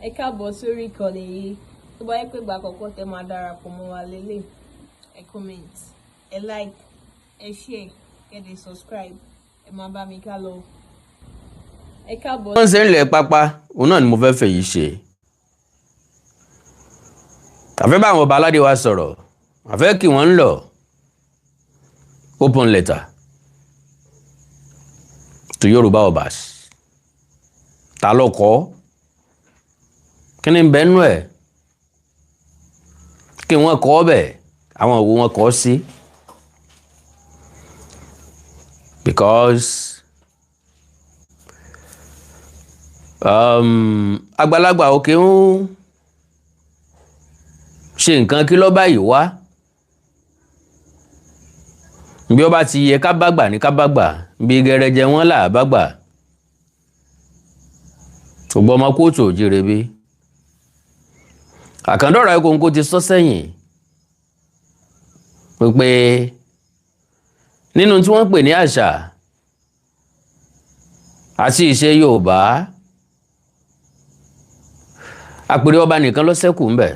Ẹ káàbọ̀ sórí ìkànnì yìí. Tó bá yẹ pé ìgbà àkọ́kọ́ tẹ́ máa darapọ̀ mọ́ wa lélẹ̀, ẹ comment, ẹ like, ẹ share, ẹ dẹ̀ subscribe, ẹ máa bá mi ká lọ. Ẹ káàbọ̀. Wọ́n ṣe ń lẹ̀ pápá, òun náà ni mo fẹ́ fẹ́ yìí ṣe. Àfẹ́ bá àwọn ọba aládé wa sọ̀rọ̀, àfẹ́ kí wọ́n ń lọ. Open letter to Yoruba Obas. Ta ló kọ? Kí ni bẹ́ẹ̀ nú ẹ̀? Kí wọ́n kọ bẹ̀? Àwọn òwò wọn kọ sí. Because àgbàlagbà òkè ń ṣe nǹkan kí ló báyìí wá. Bí ó bá ti yẹ ká bá gbà ní ká bá gbà, bí gẹrẹjẹ wọn là bá gbà. Ṣùgbọ́n ọmọ kóòtù òjìrè bí. Àkàndọ̀rọ̀ Ẹ̀kọ́nkọ́ ti sọ sẹ́yìn pé nínú tí wọ́n pè ní àṣà àti ìṣe Yorùbá, àpèrè ọba nìkan ló ṣẹ́kù ńbẹ̀.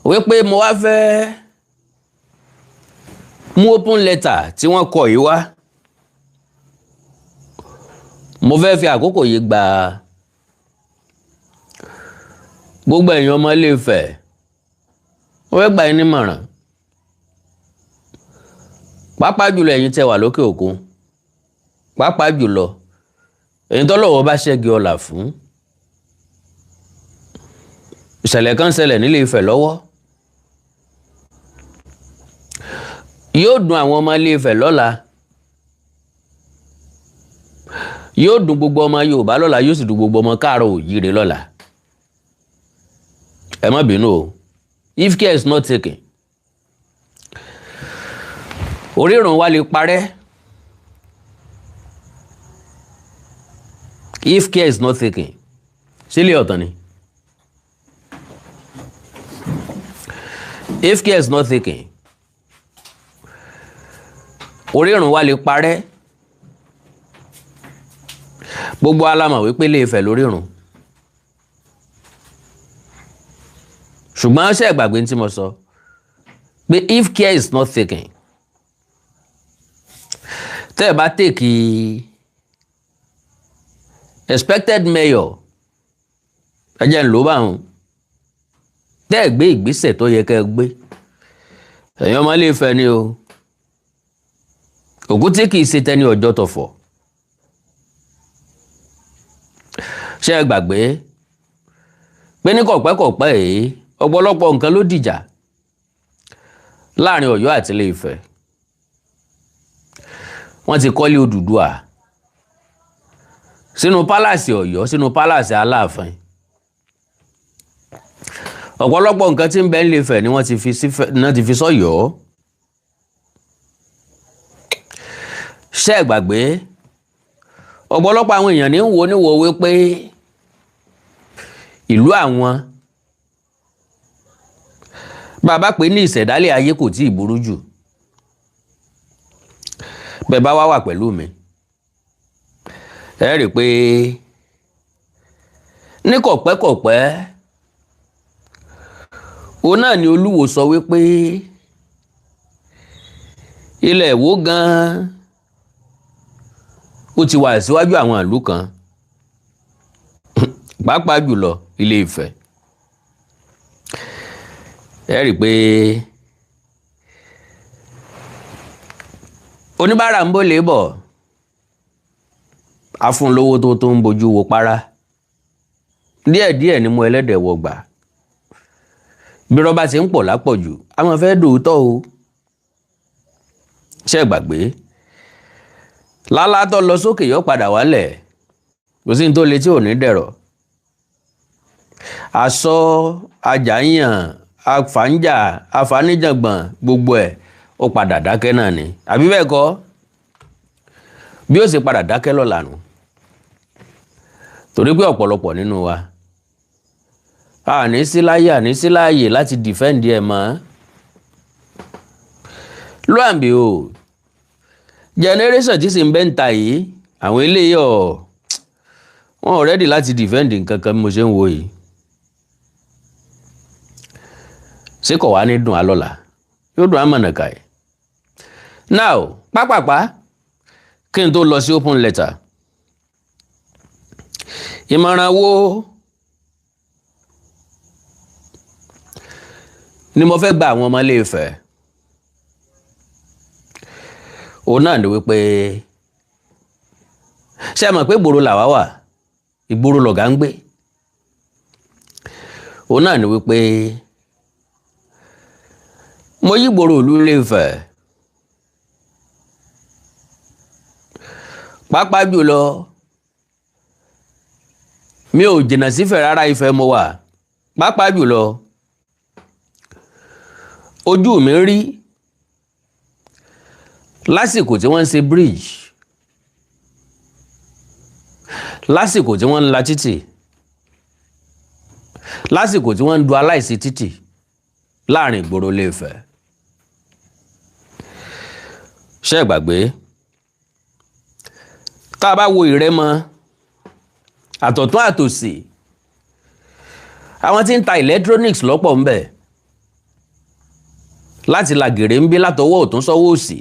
Wípé mo wá fẹ́ mú open letter tí wọ́n kọ yìí wá. Mo fẹ́ fi àkókò yìí gba gbogbo ẹ̀yin ọmọ Ilé Ifẹ̀. Mo fẹ́ gbà yín nímọ̀ràn. Pàápàá jùlọ ẹ̀yin tẹ́ wà lókè òkun. Pàápàá jùlọ ẹ̀yin tọ́lọ́run bá ṣẹ́gi ọlà fún. Ìṣẹ̀lẹ̀ kan ṣẹlẹ̀ ní Ilé Ifẹ̀ lọ́wọ́. Yóò dùn àwọn ọmọ Ilé Ifẹ̀ lọ́la. Yóò dùn gbogbo ọmọ Yorùbá lọ́la, yóò sì dùn gbogbo ọmọ Káàárọ̀ Oòjíire lọ́la. Ẹ má bínú o. If care is not taken, orírun wa lè parẹ́. If care is not taken, sílé ọ̀tàn ni. If care is not taken, orírun wa lè parẹ́. Gbogbo alámọ̀ wípé Ilé Ifẹ̀ lórírun. Ṣùgbọ́n ṣé ẹ gbàgbé tí mo sọ pé if care is not taken, tẹ́ ẹ bá take expected mayor, ẹ jẹ́ ń lò bá wọn, tẹ́ ẹ gbé ìgbésẹ̀ tó yẹ kẹ́ ẹ gbé, ẹ̀yin ọmọ Ilé Ifẹ̀ ni o. Òkú tí kìí ṣe tẹni ọjọ́ tọ̀fọ̀. Ṣé ẹ gbàgbé pé ní kọ̀pẹ́kọ̀pẹ́ yìí ọ̀pọ̀lọpọ̀ nǹkan ló dìjà láàrin Ọ̀yọ́ àti Ilé Ifẹ̀. Wọ́n ti kọ́lé Odùduwà sínú pálàsì Ọ̀yọ́, sínú pálàsì Aláàfin. Ọ̀pọ̀lọpọ̀ nǹkan tí ń bẹ ní Ilé Ifẹ̀ ni wọ́n ti fi sọ́yọ́. Ṣé ẹ gbàgbé ọ̀pọ̀lọpọ̀ àwọn èèyàn ní ń wo níwò wípé ìlú àwọn bàbá pé ní ìṣẹ̀dálẹ̀ ayé kò tí ì burú jù. Bẹ́ẹ̀ bá wà pẹ̀lú mi, ẹ rí pé ní kọ̀pẹ́kọ̀pẹ́ òun náà ni Olúwo sọ wípé ilẹ̀ Ìwó gan-an ó ti wà síwájú àwọn ìlú kan, pàápàá jùlọ Ilé Ifẹ̀. Ẹ rí pé oníbàárà ń bó lè bọ̀, afúnlówó tó ń bojú wo para. Díẹ̀díẹ̀ ni mo ẹlẹ́dẹ̀ wọ gbà. Bí rọ́bà ti ń pọ̀ lápọ̀jù, a máa fẹ́ dòótọ́ o. Ṣé ẹ gbàgbé lálátọ́ lọ sókè yọ padà wálẹ̀, kò sí ní tó le tí ò ní dẹ̀rọ̀. Aṣọ ajàyàn afàǹjà afàníjàngbọ̀n gbogbo ẹ̀ ó padà dákẹ́ náà ni, àbí bẹ́ẹ̀ kọ́? Bí ó sì padà dákẹ́ lọ́la nù. Torí pé ọ̀pọ̀lọpọ̀ nínú wa àní sí láyè láti defend ẹ̀ mọ́. Lo and behold, generation tí sì ń bẹ́ ń ta yìí, àwọn eléyìí wọn ready láti defend nǹkan kan bí mo ṣe ń wo yìí. Ṣé kò wá ní dùn á lọ́la? Yóò dùn á mọ̀nàkà ẹ̀. Now pápápá kí n tó lọ sí open letter. Ìmọ̀ràn wo ni mo fẹ́ gba àwọn ọmọ Ilé Ifẹ̀? Òun náà ni wípé ṣé mọ̀ pé ìgboro làwa wà, ìgboro lọ̀gá ń gbé. Òun náà ni wípé mo yí ìgboro ìlú Ilé Ifẹ̀, pàápàá jùlọ mi ò jìnnà sífẹ̀ rárá, Ifẹ̀ mo wà. Pàápàá jùlọ ojú mi rí lásìkò tí wọ́n ń ṣe bridge, lásìkò tí wọ́n ń la títì, lásìkò tí wọ́n ń du aláìsí títì láàrin ìgboro Ilé Ifẹ̀. Ṣé gbàgbé tá a bá wo Ìrẹ́mọ àtọ̀tún àtòsì, àwọn tí ń ta electronics lọ́pọ̀ ń bẹ, láti la gèrè ń bí látọwọ́ ọ̀tún sọ́wọ́ òsì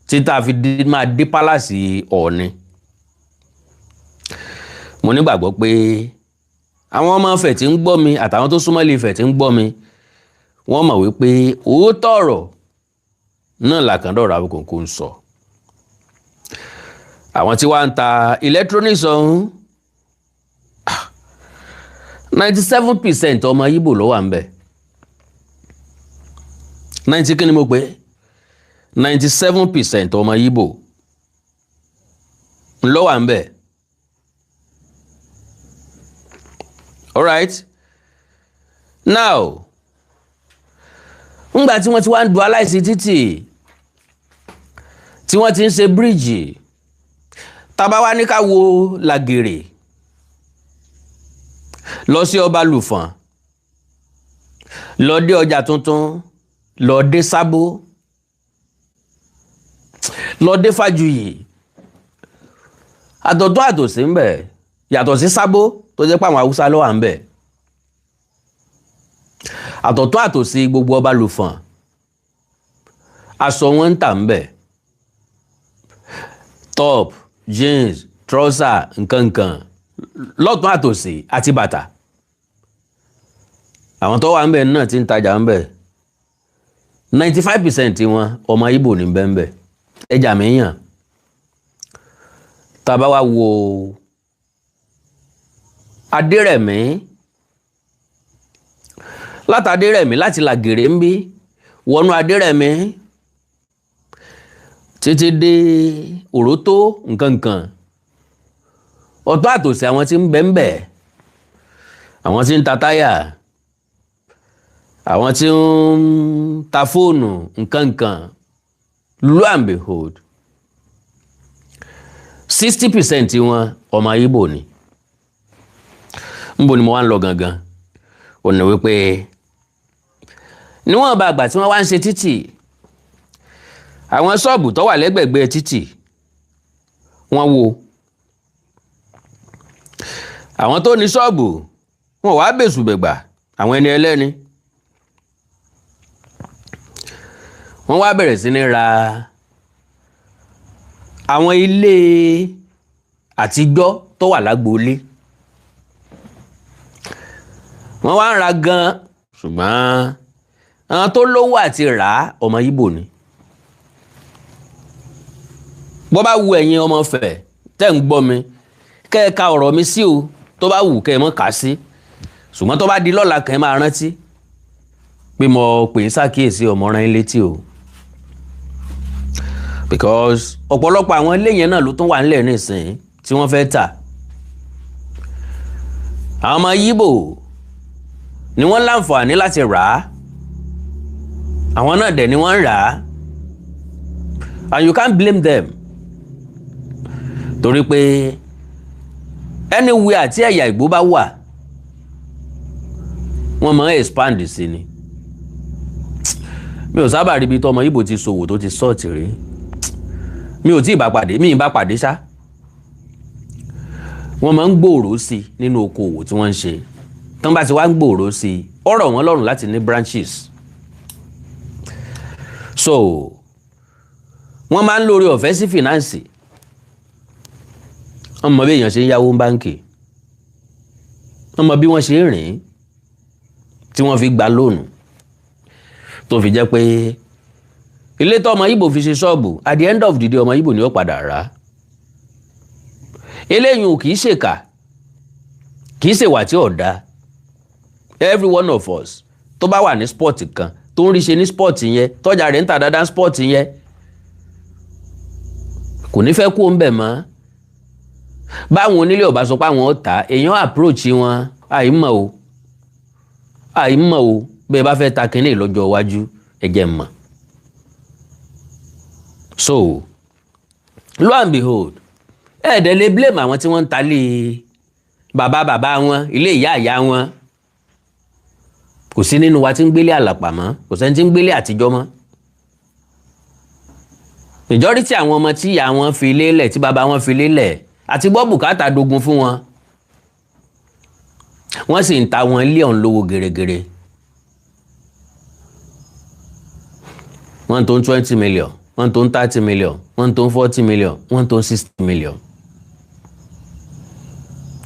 tí tá a fi máa dé pálásì Ọ̀ọ̀ni. Mo nígbàgbọ́ pé àwọn ọmọ Ifẹ̀ tí ń gbọ́ mi àtàwọn tó súnmọ́ Ilé Ifẹ̀ tí ń gbọ́ mi, wọ́n mọ̀ wípé òótọ́ ọ̀rọ̀ náà làkàndọ̀rọ̀ Àwíkòǹkò ń sọ. Àwọn tí wá ń ta electronics ọ̀hún, 97% ọmọ Ìgbò ló wà ń bẹ̀. 90 kí ni mo pè? 97% ọmọ Ìgbò ló wà ń bẹ̀. All right. Now, ńgbà tí wọ́n ti wá ń du aláìsí títì, tí wọ́n ti ń ṣe bíríìjì, tá bá wá ní ká wo Làgèrè lọ sí Ọbalùfọ̀n, lọ dé Ọjà Tuntun, lọ dé Sábó, lọ dé Fájuyì, àtọ̀tún àtòsí ń bẹ̀, yàtọ̀ sí Sábó tó jẹ́ pé àwọn Haúsá ló wà ń bẹ̀. Àtọ̀tún àtòsí gbogbo Ọbalùfọ̀n, aṣọ wọn ń tà ń bẹ̀, top, jeans, trouser, nkankan, lọ́tún àtòsí àti bàtà. Àwọn tó wà ń bẹ̀ náà tí ń tajà ń bẹ̀, 95% wọn ọmọ Ìgbò ní bẹ́ẹ̀. Ẹjà mìíyàn tá bá wá wo Adérẹ̀mí, láti Adérẹ̀mí, láti Làgèrè ń bí wọnú Adérẹ̀mí títí dé Òrótó nkankan, ọ̀tún àtòsí àwọn tí ń bẹ, àwọn tí ń ta táyà, àwọn tí ń ta fóònù nkankan, lo and behold 60% wọn ọmọ Ìgbò ni. Níbo ni mo wá ń lọ gangan? Ó ní wípé níwọ̀n bá àgbà tí wọ́n wá ń ṣe títì, àwọn ṣọ́ọ̀bù tó wà lẹ́gbẹ̀gbẹ́ títì wọ́n wó. Àwọn tó ní ṣọ́ọ̀bù wọ́n wá bèsù bẹ̀gbà, àwọn ẹni ẹlẹ́ni. Wọ́n wá bẹ̀rẹ̀ sí ní ra àwọn ilé àtijọ́ tó wà lágboolé. Wọ́n wá ń ra gan, ṣùgbọ́n àwọn tó lówó àti rà ọmọ Ìgbò ni. Bó bá wu ẹ̀yin ọmọ Ifẹ̀ tẹ́ ń gbọ́ mi, kẹ́ ẹ ka ọ̀rọ̀ mi sí o, tó bá wù kẹ́ ẹ mọ́ kà sí. Ṣùgbọ́n tó bá di lọ́la kẹ́ ẹ máa rántí pé mo pè é ṣàkíyèsí ọmọ rán ilé tí o. Because ọ̀pọ̀lọpọ̀ àwọn ilé yẹn náà ló tún wà nílẹ̀ nísìnyí tí wọ́n fẹ́ tà. Àwọn ọmọ Ìgbò ni wọ́n láǹfààní láti rà á, àwọn náà dẹ̀ ni wọ́n ń rà á, and you can't blame them. Torí pé anywhere tí ẹ̀yà Ìgbò bá wà, wọ́n máa ń expand sí ni. Mi ò sábà rí ibi tọ́mọ Ìgbò ti ṣòwò tó ti sọ́ọ̀tì rí. Mi ò tí ì bá pàdé, mi ì bá pàdé ṣá. wọ́n máa ń gbòòrò sí nínú okòwò tí wọ́n ń ṣe tán bá ti wá ń gbòòrò sí ó rọ̀ wọ́n lọ́rùn láti ní branches. So wọ́n máa ń lórí ọ̀fẹ́ sí fìnáǹsì, wọ́n mọ bí èèyàn ṣe ń yáwó báǹkì, wọ́n mọ bí wọ́n ṣe ń rìn tí wọ́n fi gba lóònù tó fi jẹ́ pé ilé tó ọmọ Ìgbò fi ṣe ṣọ́ọ̀bù at the end of the day ọmọ Ìgbò ni ó padà rà. Eléyìí kì í ṣèkà, kì í ṣèwà tí ò dáa. Every one of us tó bá wà ní sport kan tó ń rí ṣe ní sport yẹn tọ́jà rẹ̀ ń tà dáadáa sport yẹn kò ní fẹ́ kú ó ń bẹ̀ mọ́. Báwọn onílé ọba sọ pé àwọn ó tà, èèyàn approach wọn àìmọ̀ o bẹ́ẹ̀ bá fẹ́ ta kínní lọ́jọ́ iwájú ẹ̀jẹ̀ mọ̀. So lo and behold ẹ̀ẹ́dẹ̀ lè blame àwọn tí wọ́n ń talé bàbá wọn, ilé ìyá wọn. Kò sí nínú wa tí ń gbélé àlàpà mọ́, kò sẹ́ni tí ń gbélé àtijọ́ mọ́. Majority àwọn ọmọ tí ìyá wọn fi lélẹ̀ tí bàbá wọn fi lélẹ̀ àti gbọ́ bùkátà dogun fún wọn. Wọ́n sì ń ta wọn ilé ọ̀hún lówó gẹ́rẹ́gẹ́rẹ́. Wọ́n tó ń 20 million, wọ́n tó ń 30 million, wọ́n tó ń 40 million, wọ́n tó ń 60 million,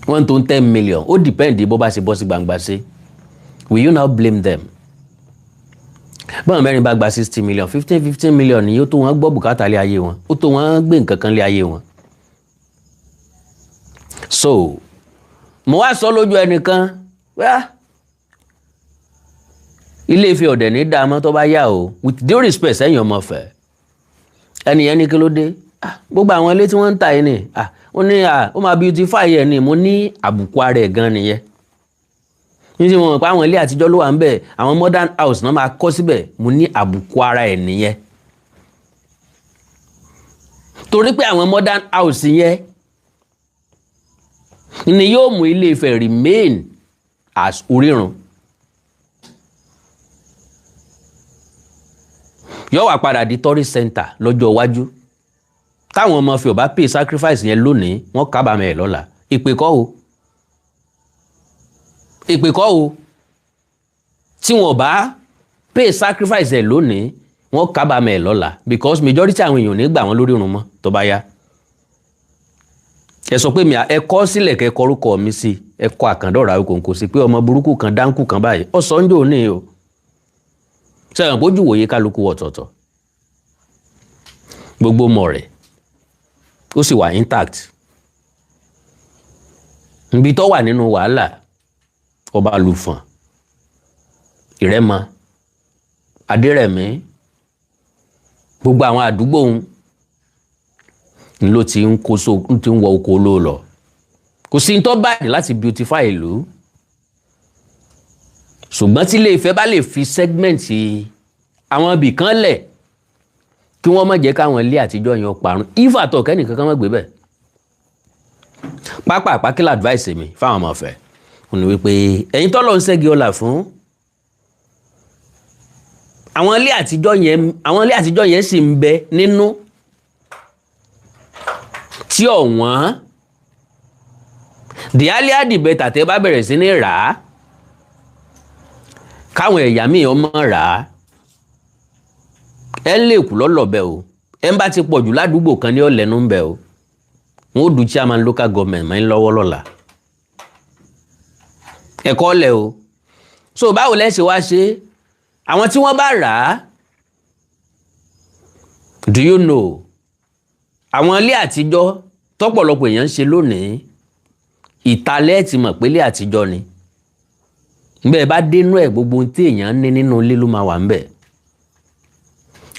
wọ́n tó ń 10 million. Ó depend bó bá ṣe bọ́ sí gbangba sí. Will you now blame them? Bọ́n mẹ́rin bá gba 60 million, 15 million ni yóò tó wọ́n gbọ́ bùkátà lé ayé wọn, ó tó wọ́n gbé nǹkan kan lé ayé wọn. So mo wá sọ lójú ẹnìkan Ilé Ifẹ̀ ọ̀dẹ̀ ní dáamọ́ tó bá yá o, with due respect sẹ́yìn ọmọ Ifẹ̀. Ẹnìyẹn ní kí ló dé? Gbogbo àwọn ilé tí wọ́n ń tà yìí ni ó ní ó máa beautify ẹ̀ ni. Mo ní àbùkù ara ẹ̀ gan nìyẹn. Níṣẹ́ mo mọ̀ pé àwọn ilé àtijọ́ ló wà ń bẹ̀, àwọn modern house náà máa kọ́ síbẹ̀. Mo ní àbùkù ara ẹ̀ nìyẹn. Torí pé àwọn modern house yẹn ni yóò mú Ilé Ifẹ̀ remain as orírun. Yóò wá padà di tourist center lọ́jọ́ iwájú. Táwọn ọmọ Ifẹ̀ ò bá pay sacrifice yẹn lónìí, wọ́n kábàámọ̀ ẹ̀ lọ́la. Ìpè kọ́ o. Tí wọ́n bá pay sacrifice ẹ̀ lónìí, wọ́n kábàámọ̀ ẹ̀ lọ́la because majority àwọn èèyàn ò ní gbà wọ́n lórí irun mọ́ tó bá yá. Ẹ sọ pé ẹ kọ sílẹ̀ kẹ́ kọ orúkọ mi sí, ẹ kọ àkàndọ̀rà òkòǹkò sí pé ọmọ burúkú kan dáńkù kan báyìí ọ̀sán jò ní o. Sẹ́yìn bójú wòye kálukú ọ̀tọ̀ọ̀tọ̀. Gbogbo mọ̀ rẹ̀ ó sì wà intact. Ibi tó wà nínú wàhálà Ọba Lùfọ̀n, Ìrẹ́mọ, Adérẹ̀mí, gbogbo àwọn àdúgbò ló ti ń wọ oko ló lọ. Kò sí ní tó báyìí láti beautify ìlú. Ṣùgbọ́n tí Ilé Ifẹ̀ bá lè fi segmenti àwọn ibì kan lẹ̀ kí wọ́n má jẹ́ káwọn ilé àtijọ́ yẹn parun. If at all kẹ́nìkan kan má gbé bẹ́ẹ̀. Pápá àpákílà advice mi fáwọn ọmọ Ifẹ̀ ó ní wípé ẹ̀yin tọ́lọ́ ń ṣẹ́gi ọlà fún àwọn ilé àtijọ́ yẹn sì ń bẹ nínú tí ọ̀wọ́n the earlier the better tẹ́ bá bẹ̀rẹ̀ sí ní rà á káwọn ẹ̀yà míì ọmọ rà á ẹ lè kú lọ́lọ́bẹ̀ o ẹ ń bá ti pọ̀ jù ládùúgbò kan ní ọ̀lẹ́nu ń bẹ o wọn ó du chairman local government mọ́ ń lọ́wọ́ lọ́la ẹ̀kọ́ lẹ̀ o so báwo lẹ́ ṣe wá ṣe àwọn tí wọ́n bá rà á do you know àwọn ilé àtijọ́ tọ́pọ̀lọpọ̀ èèyàn ń ṣe lónìí ìtàlẹ́ ti mọ̀ pé ilé àtijọ́ ni bẹ́ẹ̀ bá dénú ẹ̀ gbogbo ohun tí èèyàn ní nínú ilé ló máa wà ń bẹ̀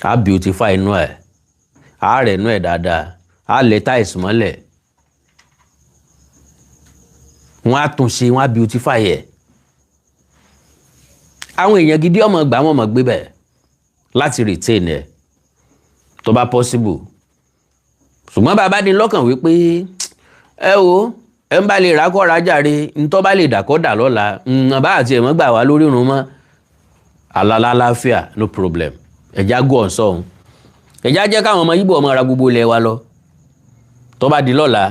á beautify inú ẹ̀ á rẹ̀ inú ẹ̀ dáadáa á lẹ̀ táìsì mọ́lẹ̀ wọ́n á tún ṣe wọ́n á beautify ẹ̀ àwọn èèyàn gidi ọmọ gbà wọ́n mọ̀ gbé bẹ̀ láti retain ẹ̀ tó bá possible ṣùgbọ́n bàbá dín lọ́kàn wípé ẹ o ẹ ń bá lè rà kọ́ rájà re ntọ́ bá lè dàkọ́ dà lọ́la bá àti ẹ̀mọ́ gbà wá lórí irun mọ́ alálàáfíà no problem ẹ̀já gò ọ̀sọ́hun ẹ̀já jẹ́ káwọn ọmọ Ìgbò ọmọ ra gbogbo ilẹ̀ wa lọ tó bá di lọ́la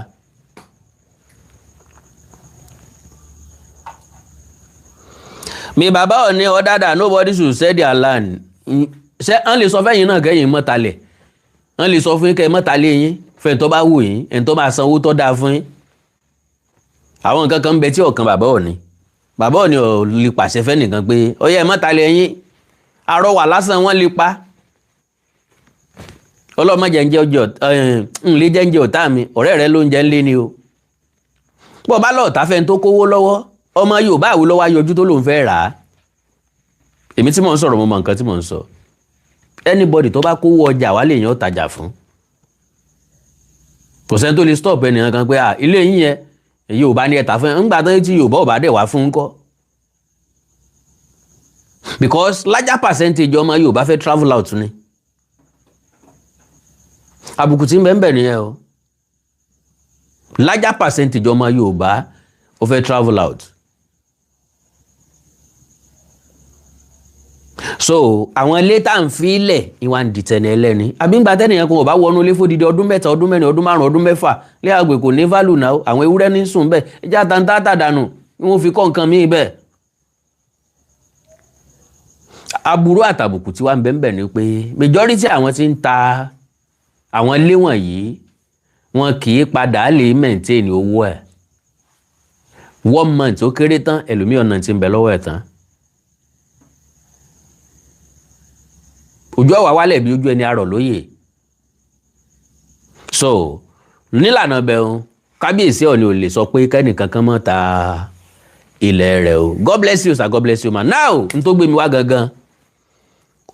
mi bàbá ò ní order that nobody should sell their land. Ṣé wọ́n lè sọ fẹ́yìn náà kẹ́yìn mọ́talẹ̀? Wọ́n lè sọ fún yín kẹ́ mọ́talẹ̀ yín fẹ́ni tó bá wù yín ẹni tó máa sanwó tó dáa fún yín. Àwọn nǹkan kan ń bẹ tí ọ̀kan bàbá ò ní. Bàbá ò ní ò lè pàṣẹ fẹ́ nìkan pé ó yẹ mọ́talẹ̀ yín arọwà lásán wọ́n lè pa. Ọlọ́mọ ńlé jẹ́ǹjẹ́ ọ̀tá mi ọ̀rẹ́ rẹ ló ń jẹ́ ńlé ni o. Bọ́ bá lọ́ọ̀tá fẹ́ni tó kówó lọ́wọ́ ọmọ Yorùbá àwò lọ́wọ́ ayọjú tó lòun fẹ́ rà á. Èmi tí mò ń sọ̀rọ̀ mo mọ nǹkan tí mò ń sọ. Anybody tó bá kówó ọjà wá lè yàn tajà fún. Kò sẹ́ni tó lè stop ẹnìyàn kan pé ilé yín yẹn Yorùbá ní ẹ̀ta fún ẹ̀ ńgbà tó tí Yorùbá ò bá dẹ̀ wá fún ńkọ́. Because larger percentage ọmọ Yorùbá fẹ́ travel out ni. Àbùkù tí ń bẹ ń bẹ nìyẹn o. Larger percentage ọmọ Yorùbá ó fẹ́ travel out. So àwọn ilé tá ń fi ilẹ̀ ìwà ń dìtẹ̀nì ẹlẹ́ni àbí ń gba tẹ́nìyàn kan ò bá wọnú ilé fódìdí ọdún 3 ọdún 4 ọdún 5 ọdún 6 lé àgbè kò ní value náà àwọn ewúrẹ́ ní sùn bẹ́ẹ̀ ẹjẹ́ àtàntà dànù ni wọ́n fi kọ́ nǹkan míì bẹ́ẹ̀. Aburú àtàbùkù tí wà ń bẹ́ẹ̀ ni pé majority àwọn tí ń ta àwọn ilé wọ̀nyí wọn kì í padà lè maintain owó ẹ̀ 1 month ó kéré tán ẹlòmíì ọ̀nà tí ń bẹ lọ́wọ́ ẹ̀ tán. Ojú ọ̀wà wálẹ̀ bí ojú ẹni arọ̀ lóye. So nílànà bẹ̀rùn kábíyèsí Ọọ̀ni ò lè sọ pé kẹ́nìkan kan mọ́ ta ilẹ̀ rẹ̀ o. God bless you sir, God bless you man. Now n tó gbé mi wá gangan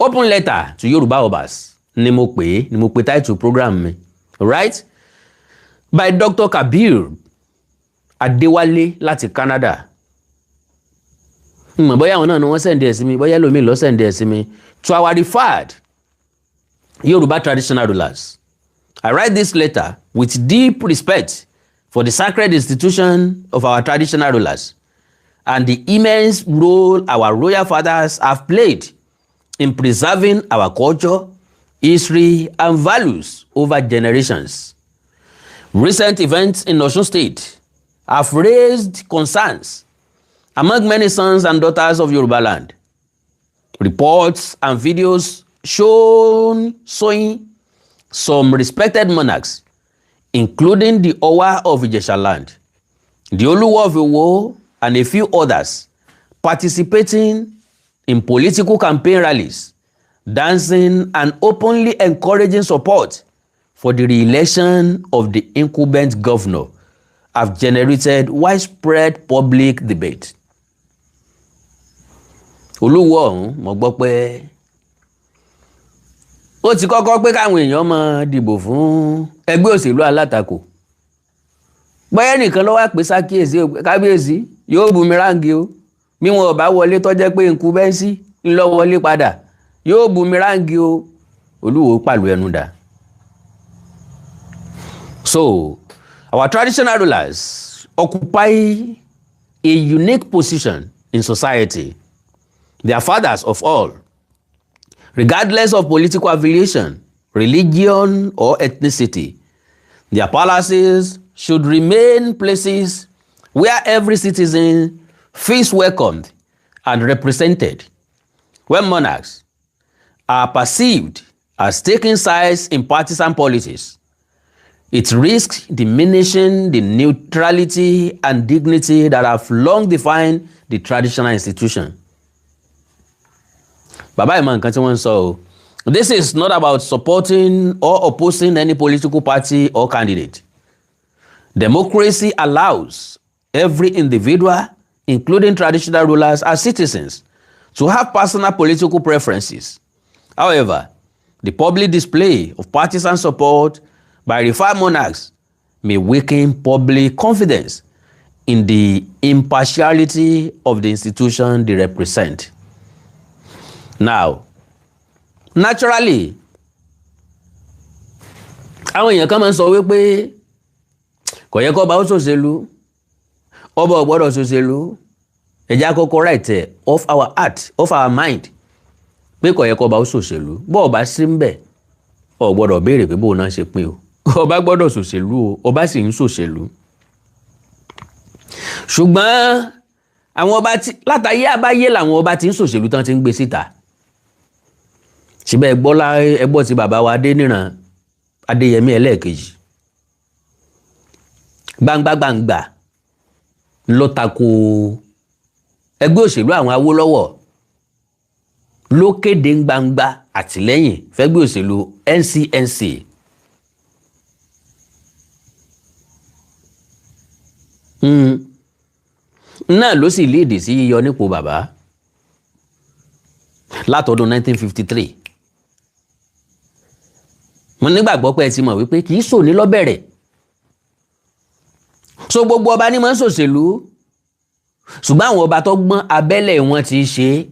open letter to Yorùbá Obas ni mo pè title program mi, right, by Dr. Kabir Adéwálé láti Canada. Bóyá àwọn náà ni wọ́n send ẹ̀ sí mi, bóyá lómi lọ send ẹ̀ sí mi. To our referred Yoruba traditional rulers, I write this letter with deep respect for the sacred institution of our traditional rulers and the immense role our royal fathers have played in preserving our culture, history, and values over generations. Recent events in Otun State have raised concerns among many sons and daughters of Yoruba land. Reports and videos showing some respected monarchs, including the Owa of Ijesha land, the Oluwo of Iwo, and a few others, participating in political campaign rallies, dancing, and openly encouraging support for the re-election of the incumbent governor, have generated widespread public debate. Olúwo ọ̀hún mo gbọ́ pé ó ti kọ́kọ́ pé káwọn èèyàn máa dìbò fún ẹgbẹ́ òṣèlú alátakò. Bóyá nìkan ló wá pè sákíyèsí kábíyèsí yóò bumirangi o bí wọn ò bá wọlé tó jẹ́ pé nkúbẹ́nsì ń lọ wọlé padà yóò bumirangi o. Olúwo pàlú ẹnu dà. So our traditional rulers occupy a unique position in society. They are fathers of all, regardless of political affiliation, religion, or ethnicity. Their palaces should remain places where every citizen feels welcomed and represented. When monarchs are perceived as taking sides in partisan politics, it risks diminishing the neutrality and dignity that have long defined the traditional institution. Bàbá ìmọ̀ nǹkan tí wọ́n ń sọ o. This is not about supporting or opposing any political party or candidate. Democracy allows every individual, including traditional rulers, as citizens, to have personal political preferences. However, the public display of partisan support by referred monarchs may weaken public confidence in the impartiality of the institution they represent. Now, naturally, àwọn èèyàn kan máa ń sọ wípé kò yẹ kó bá ó ṣòṣèlú, ọba ò gbọ́dọ̀ ṣòṣèlú, ẹ jẹ́ àkọ́kọ́ right off our heart, off our mind, pé kò yẹ kó bá ó ṣòṣèlú, bó ọba sí ń bẹ̀, ó gbọ́dọ̀ béèrè pé bó náà ṣe pín o, ọba gbọ́dọ̀ ṣòṣèlú o, ọba sì ń ṣòṣèlú. Ṣùgbọ́n àwọn ọba tí látàyé àbáyé làwọn ọba tí ń ṣòṣèlú tán ti ń gbé síta síbẹ̀ ẹgbọ́ ti bàbá wa Adéníran Adéyẹmí ẹlẹ́ẹ̀kejì gbangba ló tako ẹgbẹ́ òṣèlú àwọn Awólọ́wọ̀ ló kéde gbangba àtìlẹ́yìn fẹ́gbẹ́ òṣèlú NCNC náà ló sì léèdè sí yíyọ nípò bàbá látọdún 1953 mo nígbàgbọ́ pé ẹ ti mọ̀ wípé kì í sòní lọ́bẹ̀rẹ̀ so gbogbo ọba ní máa ń ṣòṣèlú ṣùgbọ́n àwọn ọba tó gbọ́n abẹ́lẹ̀ wọn ti ṣe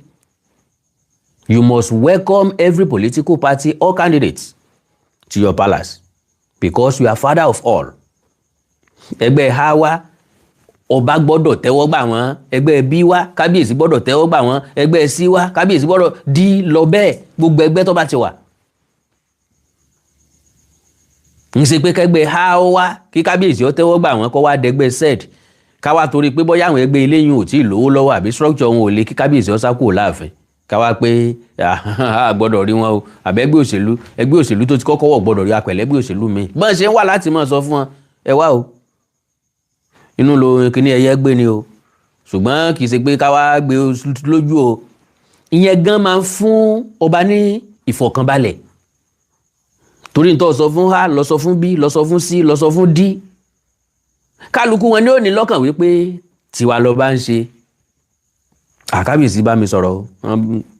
you must welcome every political party or candidate to your palace because you are father of all. ẹgbẹ́ ha wá ọba gbọ́dọ̀ tẹ́wọ́ gbà wọ́n, ẹgbẹ́ bí wá kábíyèsí gbọ́dọ̀ tẹ́wọ́ gbà wọ́n, ẹgbẹ́ sí wá kábíyèsí gbọ́dọ̀ di lọ bẹ́ẹ̀ gbogbo ẹgbẹ́ tó bá ti wà. ń ṣe pé kẹgbẹ́ ha ó wá kí kábíyèsí ó tẹ́wọ́ gbà wọ́n kó wá dẹgbẹ́ sed káwá torí pé bóyá àwọn ẹgbẹ́ eléyìn ò tí ì lówó lọ́wọ́ àbí structure wọn ò lè kí kábíyèsí ó sá kúrò láàfin káwá pé a gbọ́dọ̀ rí wọn o àbẹ́ ẹgbẹ́ òṣèlú tó ti kọ́kọ́ wọ̀ gbọ́dọ̀ rí apẹ̀lẹ́ ẹgbẹ́ òṣèlú mi bọ́n ṣe ń wà láti máa sọ fún wọn ẹ wá o inú lo kíní ẹyẹ gbé ni o ṣùgbọ́n kì í ṣe pé káwá gbé lójú o ìyẹn gan máa ń fún ọba ní ìfọ̀kànbalẹ̀ torí n tó sọ fún a lọ sọ fún b lọ sọ fún c lọ sọ fún d kálukú wọn ni ó ní lọ́kàn wípé tiwa lọ bá ń ṣe àkábíyèsí bá mi sọ̀rọ̀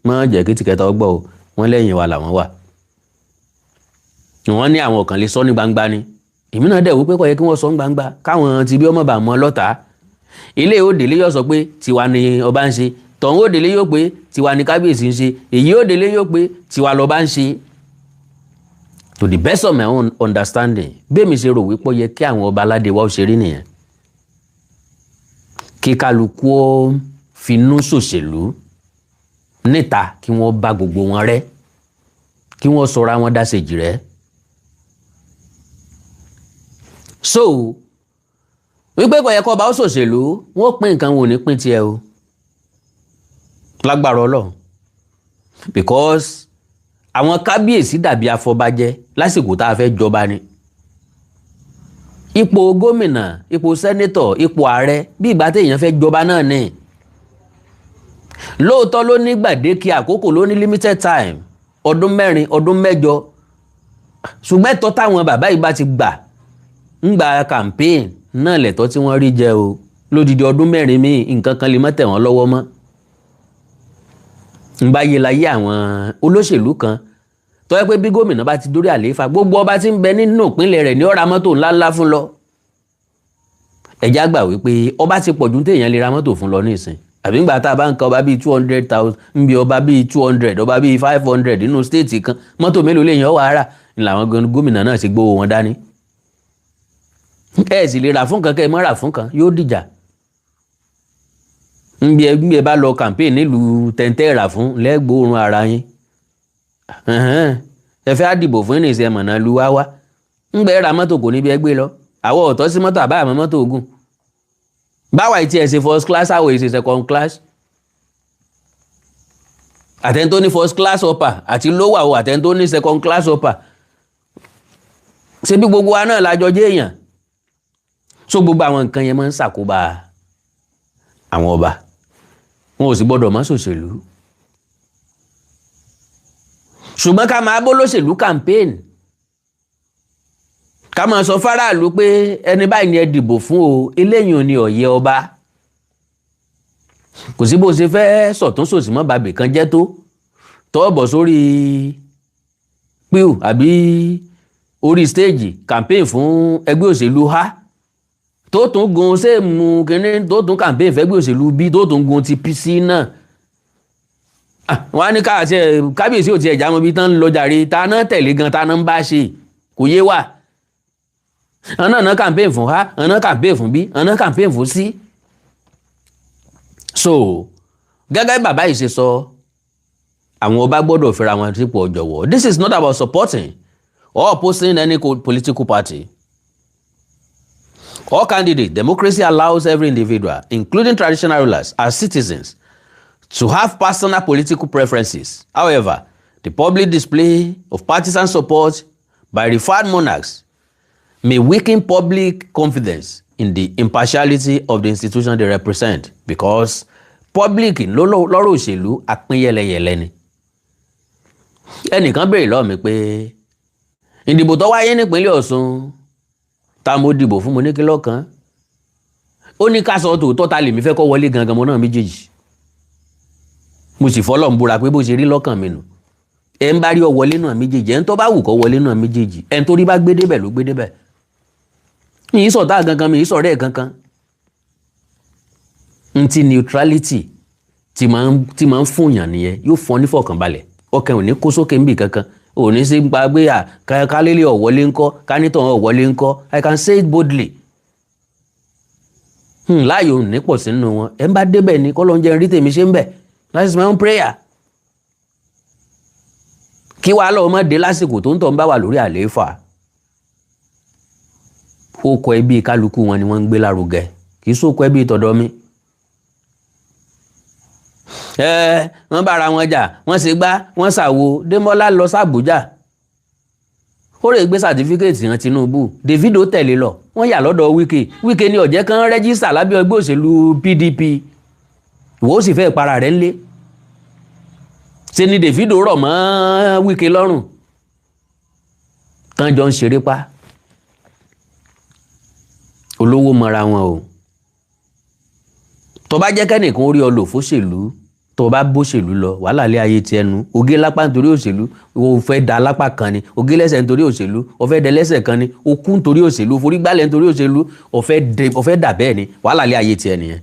wọ́n jẹ́ kí tìkẹ́tà ọgbọ́ o wọ́n lẹ́yìn wa làwọn wà wọ́n ní àwọn kan lè sọ ní gbangba ni èmi náà dẹ̀ wípé kò yẹ kí wọ́n sọ ní gbangba káwọn ti bí ọmọ bá mọ́ lọ́ta ilé òdèlé yóò sọ pé tiwa ni ọba ń ṣe tọ̀hún òdèlé yóò pé tiwa ni kábíyèsí ń ṣe èyí òdèlé yóò pé tiwa lọ́ba ń ṣe. To the best of my own understanding bẹ́ẹ̀ mi ṣe rò wípé ó yẹ kí àwọn ọba aládé wa ó ṣe rí nìyẹn kí kálukú ó finú ṣòṣèlú níta kí wọ́n bá gbogbo wọn rẹ́ kí wọ́n sọra wọn dáṣejì rẹ́ so wípé kò yẹ kó ọba ó ṣòṣèlú wọ́n pín nǹkan wọn ò ní pín tiẹ̀ o lágbára Ọlọ́run because àwọn kábíyèsí dàbí afọbajẹ lásìkò tá a fẹ́ jọba ni ipò gómìnà ipò sẹ́nétọ̀ ipò ààrẹ bí ìgbà téèyàn fẹ́ jọba náà ni lóòótọ́ ló ní gbàdéke àkókò ló ní limited time ọdún 4 ọdún 8 ṣùgbọ́n ẹ̀tọ́ táwọn bàbá yìí bá ti gbà ń gba campaign náà lẹ̀tọ́ tí wọ́n rí jẹ o lódìdí ọdún 4 míì nǹkan kan lè má tẹ̀ wọ́n lọ́wọ́ mọ́ ń bá yé láyé àwọn olóṣèlú kan tó yẹ pé bí gómìnà bá ti dórí àlééfà gbogbo ọba tí ń bẹ nínú ìpínlẹ̀ rẹ̀ ní ó ra mọ́tò ńláńlá fún lọ ẹ̀já gbà wípé ọba ti pọ̀jù téèyàn lè ra mọ́tò fún lọ nísìn àbí ńgbà tá a bá ń ka ọba bíi 200,000 ń bi ọba bíi 200 ọba bíi 500 nínú stéètì kan mọ́tò mélòó lèèyàn wà á rà ní làwọn gómìnà náà ti gbówó wọn dání ẹ sì lè rà fún kan kẹ́ ẹ mọ́ rà fún kan yóò dìjà ń bí ẹ bá lọ campaign nílùú tẹ̀ǹtẹ̀ rà fún lẹ́gbòórùn ara yín ẹ fẹ́ àdìbò fún ìrìnsì ẹ̀mọ̀nà lu wá wá ń gbẹ́ ra mọ́tò kò níbi ẹgbẹ́ lọ àwọ̀ ọ̀tọ́ sí mọ́tò àbá àmọ́ mọ́tò ogun báwa ìtì ẹ̀ ṣe first class àwọ̀ ìṣe second class àtẹ̀ntó ní first class upper àti lower o àtẹ̀ntó ní second class upper ṣe bí gbogbo wa náà lájọ jẹ́ èèyàn so gbogbo àwọn nǹkan yẹn máa ń ṣàkóbá àwọn ọba wọn ò sì gbọdọ̀ má ṣòṣèlú ṣùgbọ́n ká máa bó lóṣèlú campaign ká máa sọ fáráàlú pé ẹni báyìí ni ẹ dìbò fún o eléyìí ò ní ọ̀yẹ́ ọba kò sí bó ṣe fẹ́ sọ̀tún sòsì mọ́ bàbí kan jẹ́ tó tọ́ọ̀bọ̀ sórí píù àbí orí stéèjì campaign fún ẹgbẹ́ òṣèlú ha tó tún gun sẹ́ẹ̀mù kínní tó tún campaign fẹ́gbẹ́ òṣèlú bí tó tún gun ti PC náà wọ́n á ní kábíyèsí ò ti ẹ̀já mọ́ bí tán ń lọ jàre ta náà tẹ̀lé gan ta náà ń bá ṣe kò yé wà ọ̀nà náà campaign fún ha ọ̀nà campaign fún bí ọ̀nà campaign fún sí. so gẹ́gẹ́ bàbá yìí ṣe sọ àwọn ọba gbọ́dọ̀ fẹ́ra wọn sípò ọ̀jọ̀wọ́. This is not about supporting or opposing any political party. All candidates, democracy allows every individual, including traditional rulers, as citizens, to have personal political preferences. However, the public display of partisan support by referred monarchs may weaken public confidence in the impartiality of the institution they represent, because public lọ́rọ̀ òṣèlú apínyẹlẹyẹlẹ ni. Ẹnìkan béèrè lọ́wọ́ mi pé ìdìbò tó wáyé nípínlẹ̀ Ọ̀ṣun ta mo dìbò fún mo ní kí lọ́kàn. Ó ní ká sọ tòótọ́ ta lèmi fẹ́ kó wọlé gangan mo náà méjèèjì. Mo sì fọlọ́ ń búra pé bó ṣe rí lọ́kàn mi nù. Ẹ ń bá rí ọ wọlé náà méjèèjì, ẹ ń tó bá wù kó wọlé náà méjèèjì, ẹ ń tó rí bá gbé débẹ̀ ló gbé débẹ̀. Mi ì sọ̀tá gangan, mi ì sọ̀rẹ́ ẹ̀ gangan. Ntí neutrality tí máa ń fún yàn nìyẹn, yóò fún ọ ní fọkànbalẹ̀. Ọkàn ò ní kó sókè níbì kankan. Ò ní sí gba gbé ká lélẹ̀ ọ̀wọ́lé ńkọ́, ká nítàn ọ̀wọ́lé ńkọ́. I can say it boldly. Láàyò ní pọ̀ sínú wọn. Ẹ ń bá débẹ̀ ni kọ́ ló ń jẹ́ rí tèmi ṣe ń bẹ̀. That is my own prayer. Kí wàá lọ́wọ́ mọ́ dé lásìkò tó ń tọ́ ń bá wà lórí àlééfà. Ó kọ ẹbí kálukú wọn ni wọ́n ń gbé lárugẹ. Kì í sóko ẹbí tọ̀dọ̀ mi. Wọ́n bára wọn jà, wọ́n ṣe gbá, wọ́n ṣàwo. Démọ́lá lọ s'Àbújá. Ó rè gbé sàtífíkẹ́ẹ̀tì hàn Tinubu. Davido tẹ̀lé lọ. Wọ́n yà lọ́dọ̀ Wike ní ọ̀jẹ́ kan rẹ́jísítà lábẹ́ ẹgbẹ́ òṣèlú PDP. Ìwọ ó sì fẹ́ para rẹ̀ ńlé. Ṣe ni Davido rọ̀ mọ́ Wike lọ́rùn. Tán jọ ń ṣeré pa. Olówó mọ́ra wọn o. Tó bá jẹ́ kẹ́nìkan orí ọ lò fóṣèlú, tó bá bóṣèlú lọ, wàhálà lé ayé ti ẹnu. Ogé lápá nítorí òṣèlú, o fẹ́ da lápá kan ni. Ogé lẹ́sẹ̀ nítorí òṣèlú, o fẹ́ dẹ lẹ́sẹ̀ kan ni. O kú nítorí òṣèlú, o forí gbálẹ̀ nítorí òṣèlú, o fẹ́ dà bẹ́ẹ̀ ni. Wàhálà lé ayé ti ẹni yẹn.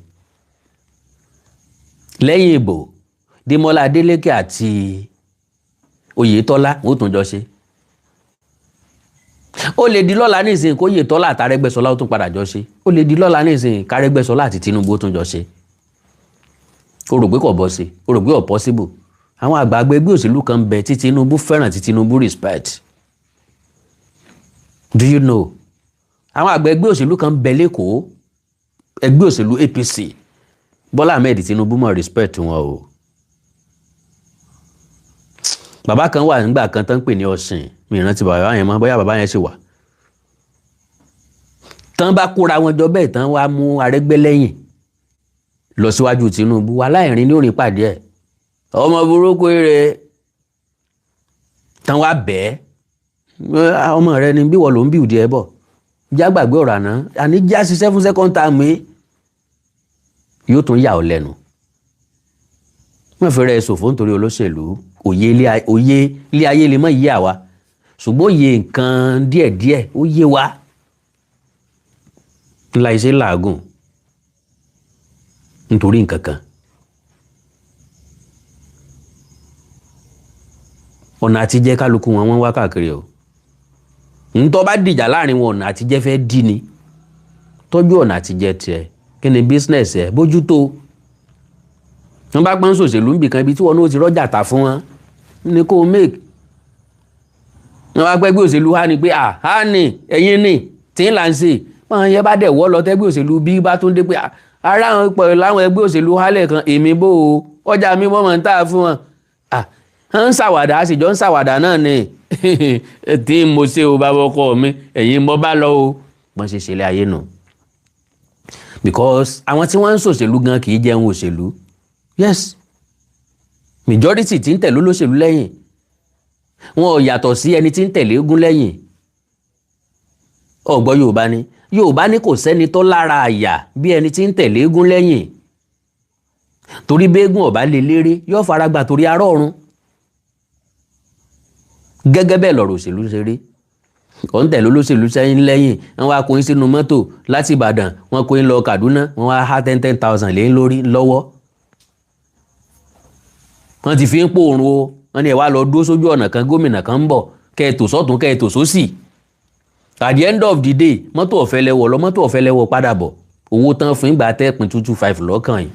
Lẹ́yìn ìbò, Démọ́lá Adélékè àti Oyètọ́lá ó tún jọ ṣe. Ó lè di lọ́la nísìnyí kó Oyètọ́lá àti Arẹ́gbẹ́ṣọlá ó tún padà jọ ṣe. Ó lè di lọ́la nísìnyí k'Arẹ́gbẹ́ṣọlá àti Tinubu ó tún jọ ṣe. O rò pé kò bọ́ sí, o rò pé ò possible. Àwọn àgbààgbà ẹgbẹ́ òṣèlú kan bẹ tí Tinubu fẹ́ràn, tí Tinubu respect. Do you know? Àwọn àgbà ẹgbẹ́ òṣèlú kan bẹ l'Ékòó, ẹgbẹ́ òṣèlú APC. Bọ́lá Ahmed Tinubu mọ̀ respect wọn o. Bàbá kan wà nígbà kan tán pè ní Ọ̀sìn. Mi rántí bàbá yẹn mọ́, bóyá bàbá yẹn ṣì wà. Tán bá kóra wọn jọ bẹ́ẹ̀ tán wá mú Arẹ́gbẹ́ lẹ́yìn lọ síwájú Tinubu, aláìrin ní orin pàdé ẹ̀. Ọmọ burúkú rẹ̀ tán wá bẹ́ẹ̀. Ọmọ rẹ ni bí wọ́n ló ń bí ìdí ẹ bọ̀. Já gbàgbé ọ̀rọ̀ àná, àní já ṣiṣẹ́ fún second term yóò tún yà ọ́ lẹ́nu. Wọ́n fi rẹ̀ ṣòfò nítorí olóṣèlú. Òye ilé ayé lè mọ́ yé àwa. Ṣùgbọ́n òye nǹkan díẹ̀díẹ̀ ó yé wa. Ńlá iṣẹ́ làágùn nítorí nǹkan kan. Ọ̀nà àtijẹ́ kálukú wọn wọ́n wá káàkiri o. Ntọ́ bá dìjà láàrin wọn, ọ̀nà àtijẹ́ fẹ́ dí ni. Tọ́jú ọ̀nà àtijẹ́ tiẹ̀. Kí ni business ẹ̀? Bójútó. Wọ́n bá gbọ́n sòṣèlú níbì kan ibi tí wọn ó ti rọ́jà tà fún wọn ní kó o make. Wọ́n bá gbẹ́gbẹ́ òṣèlú há ni pé há ni ẹ̀yin ni tí ń là ń ṣe. Wọ́n yẹn bá dẹ̀ wọ́ lọ tẹ́gbẹ́ òṣèlú bí bá tún dé pé ara àwọn pẹ̀lú láwọn ẹgbẹ́ òṣèlú hálẹ̀ kan èmi bó o ọjà mi mọ́ mọ́ ń tà fún wọn. ń ṣàwàdà a sì jọ ń ṣàwàdà náà ni tí mo ṣe o bàbá ọkọ mi ẹ̀yin mo bá lọ o. Wọ́n ṣe ṣẹlẹ̀ ayé nù. Because àwọn tí wọ́n ń ṣòṣèlú gan kì í jẹun òṣèlú. Yes, majority tí ń tẹ̀lé olóṣèlú lẹ́yìn wọn ò yàtọ̀ sí ẹni tí ń tẹ̀lé eégún lẹ́yìn. Ọ̀gbọ́ Yorùbá ní kò sẹ́ni tó lára àyà bí ẹni tí ń tẹ̀lé eégún lẹ́yìn. Torí béégún ọ̀bá lè léré yóò fara gbà torí ará ọ̀run. Gẹ́gẹ́ bẹ́ẹ̀ lọ̀rọ̀ òṣèlú ṣe rí. Ó ń tẹ̀lé olóṣèlú sẹ́yìn lẹ́yìn, wọ́n wá kó yín sínú mọ́tò láti Ìbàdàn, wọ́n kó yín lọ Kaduna, wọ́n wá há 10,000 lé lórí lọ́wọ́. Wọ́n ti fi ń pòrun o. Wọ́n ní ẹ wá lọ dúró sójú ọ̀nà kan, gómìnà kan ń bọ̀, kẹ́ ẹ tò sọ́tún kẹ́ ẹ tò sósì. At the end of the day, mọ́tò ọ̀fẹ́ lẹ́wọ̀ lọ, mọ́tò ọ̀fẹ́ lẹ́wọ̀ padà bọ̀. Owó tán fún ìgbà tẹ́pin 225 lọ́kàn yìí.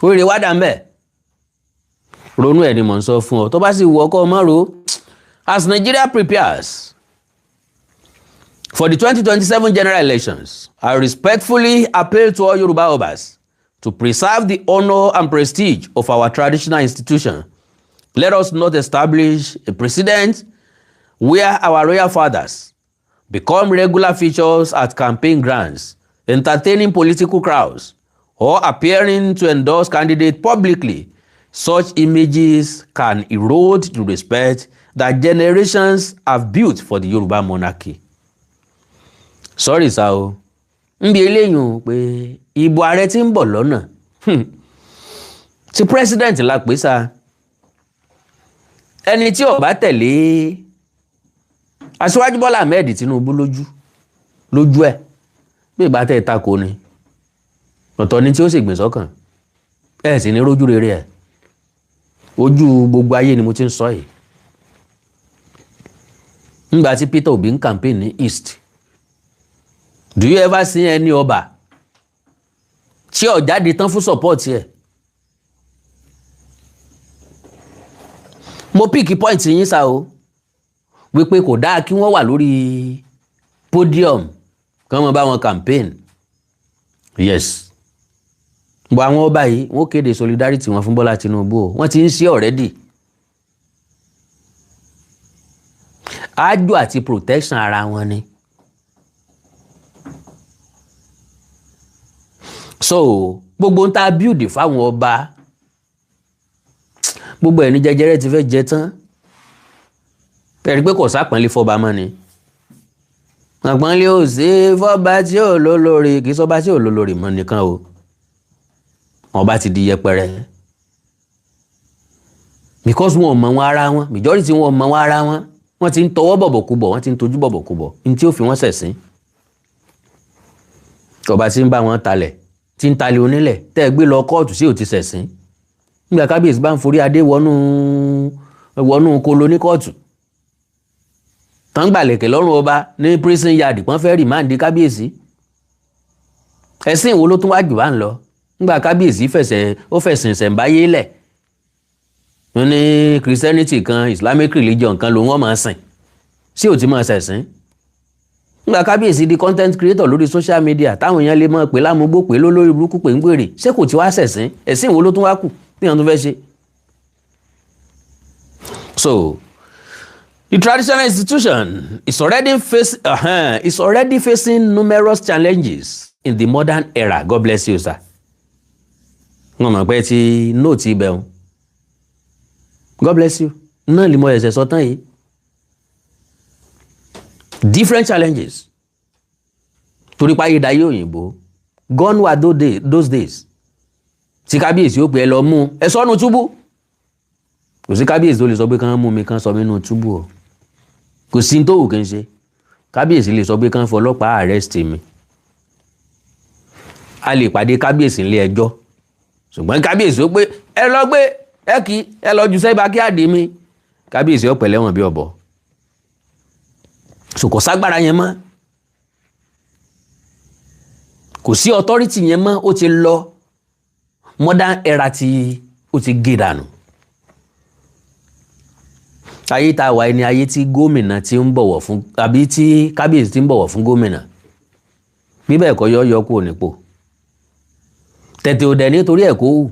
Oríire wá dà ń bẹ̀. Ronú ẹ̀ ni mò ń sọ fún ọ. Tó bá sì wù ọkọ mọ́ ro. As Nigeria prepares For the 2027 general elections, I respectfully appeal to all Yoruba Obas to preserve the honor and prestige of our traditional institution. Let us not establish a precedent where our royal fathers become regular features at campaign grounds, entertaining political crowds, or appearing to endorse candidates publicly. Such images can erode the respect that generations have built for the Yoruba monarchy. Sorry sir o, nbi eléyìn pé ìbò ààrẹ tí ń bọ̀ lọ́nà tí president la pè sá ẹni tí ó bá tẹ̀lé Aṣíwájú Bọ́lá Ahmed Tinubu lójú ẹ̀ bí ìbá tẹ̀ tako ni ọ̀tọ̀ ni tí ó sì gbìn sọ́kàn ẹ̀ sì ní rójú rere ẹ̀ ojú gbogbo ayé ni mo ti ń sọ yìí nígbà tí Peter Obi ń campaign ní East. Do you ever see any ọba tí ó jáde tán fún support ẹ̀? Mo pick point yín sá o wípé kò dáa kí wọ́n wà lórí podium kán mọ́ bá wọn campaign. Yes. Bọ́ àwọn ọba yìí wọ́n kéde solidarity wọn fún Bọ́lá Tinubu o. Wọ́n ti ń ṣe already. Àjò àti protection ara wọn ni. So gbogbo ń ta build fáwọn ọba gbogbo ẹni jẹjẹrẹ ti fẹ́ jẹ tán ẹ̀rí pé kò sápọ̀nlé fọba mọ́ ni àpọ̀nlé ò sí fọba tí ò lólórí kì í sọba tí ò lólórí mọ́ nìkan o ọba ti di yẹpẹrẹ because wọn ò mọ wọn ara wọn majority wọn ò mọ wọn ara wọn wọn ti ń tọwọ́ bọ̀bọ̀kúbọ̀ wọn ti ń tojú bọ̀bọ̀kúbọ̀ ní tí ó fi wọn ṣẹ̀sín ọba tí ń bá wọn talẹ̀ tí ń talẹ̀ onílẹ̀ tẹ́ ẹ gbé lọ kóòtù sí ò ti ṣẹ̀sín nígbà kábíyèsí bá ń forí adé wọnú kolo ní kóòtù tán gbàlẹ̀kẹ̀ lọ́rùn ọba ní prison yard pọ́n fẹ́ rìmáàndì kábíyèsí ẹ̀sìn wo ló tún wá jù bá ń lọ nígbà kábíyèsí fẹ̀sìn ìṣẹ̀ǹbáyé lẹ̀ wọ́n ní christianity kan islamic religion kan ló wọ́n máa sìn sí ò ti máa ṣẹ̀sìn nígbà kábíyèsí di content creator lórí social media táwọn èèyàn lè mọ̀ pé lámúgbó pé lólórí burúkú pé ń gbèrè ṣé kò ti wá ṣẹ̀sìn ẹ̀sìn wo ló tún wá kù tí wọ́n tún fẹ́ ṣe. So the traditional institution is already facing numerous challenges in the modern era. God bless you, sir. Wọ́n mọ̀ pé ti nóòtì ibẹ̀ wọn. God bless you. Náà lè mọ ẹ̀sẹ̀ sọ tán yìí. Different challenges. Torí páyé dayé òyìnbó. Gone were those days. Tí kábíyèsí ó pè ẹ lọ mú ẹ sọ́nù túbú. Kò sí kábíyèsí tó lè sọ pé kán mú mi kán sọ mí nínú túbú o. Kò sí tó wù kí n ṣe. Kábíyèsí lè sọ pé kán fọlọ́pàá arrest mi. A lè pàdé kábíyèsí nílé ẹjọ́. Ṣùgbọ́n kábíyèsí ó pé ẹ lọ gbé ẹ lọ jù sẹ́yìn bá kí àdé mi. Kábíyèsí ó pẹ̀lẹ́ wọn bí ọ̀bọ. So kò ságbára yẹn mọ́. Kò sí authority yẹn mọ́ ó ti lọ. Modern era ó ti gé dànù. Ayé tá a wà ní ayé tí gómìnà ti ń bọ̀wọ̀ fún àbí tí kábíyèsí ti ń bọ̀wọ̀ fún gómìnà. Bí bẹ́ẹ̀ kọ́ yọ kúrò nípò. Tètè ò dẹ̀ nítorí ẹ̀ kó wù.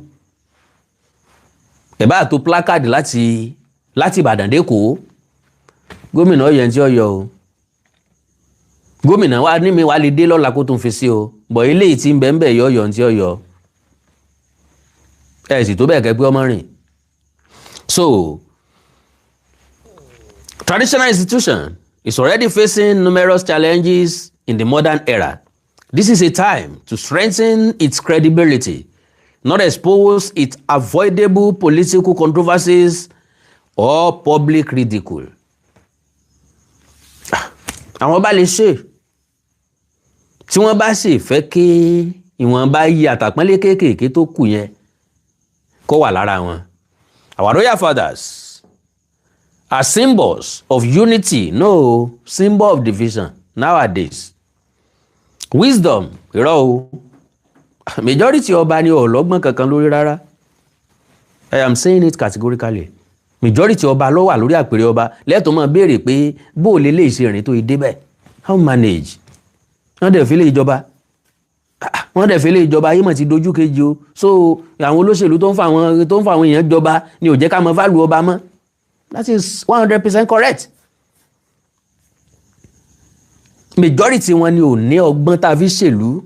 Ẹ bá tó placard láti Ìbàdàn dé Èkó. Gómìnà ọ̀yẹ̀ tí ó yọ o. Gómìnà wa ní mi wà lè dé lọ́la kó tún fi sí o. Bọ̀ eléyìí tí ń bẹ ń bẹ yọ tí ó yọ. Ẹ sì tó bẹ́ẹ̀ kẹ́ pé ọmọ rìn. So traditional institution is already facing numerous challenges in the modern era. This is a time to strengthen its credibility, not expose its avoidable political controversies or public ridicule. Àwọn bá lè ṣe tí wọ́n bá sì fẹ́ kí ìwọ̀n bá yí àtàpọ́nlé kéékèèké tó kù yẹn kó wà lára wọn. Our royal fathers are symbols of unity, no symbol of division nowadays. Wisdom, irọ́ o. Majority ọba ni ọlọ́gbọ́n kankan lórí rárá. I am saying it categorically. Majority ọba ló wà lórí àpèrè ọba lẹ́tọ̀ọ́ máa béèrè pé bó lè ṣe ìrìn tó ìdé bẹ́ẹ̀. how manage wọ́n dẹ̀ fi lé ìjọba ayé mọ̀ ti dojú kejì o. So àwọn olóṣèlú tó ń fa àwọn èèyàn jọba ni ò jẹ́ ká mọ value ọba mọ́. That is 100% correct. Majority wọn ni ò ní ọgbọ́n tá a fi ṣèlú.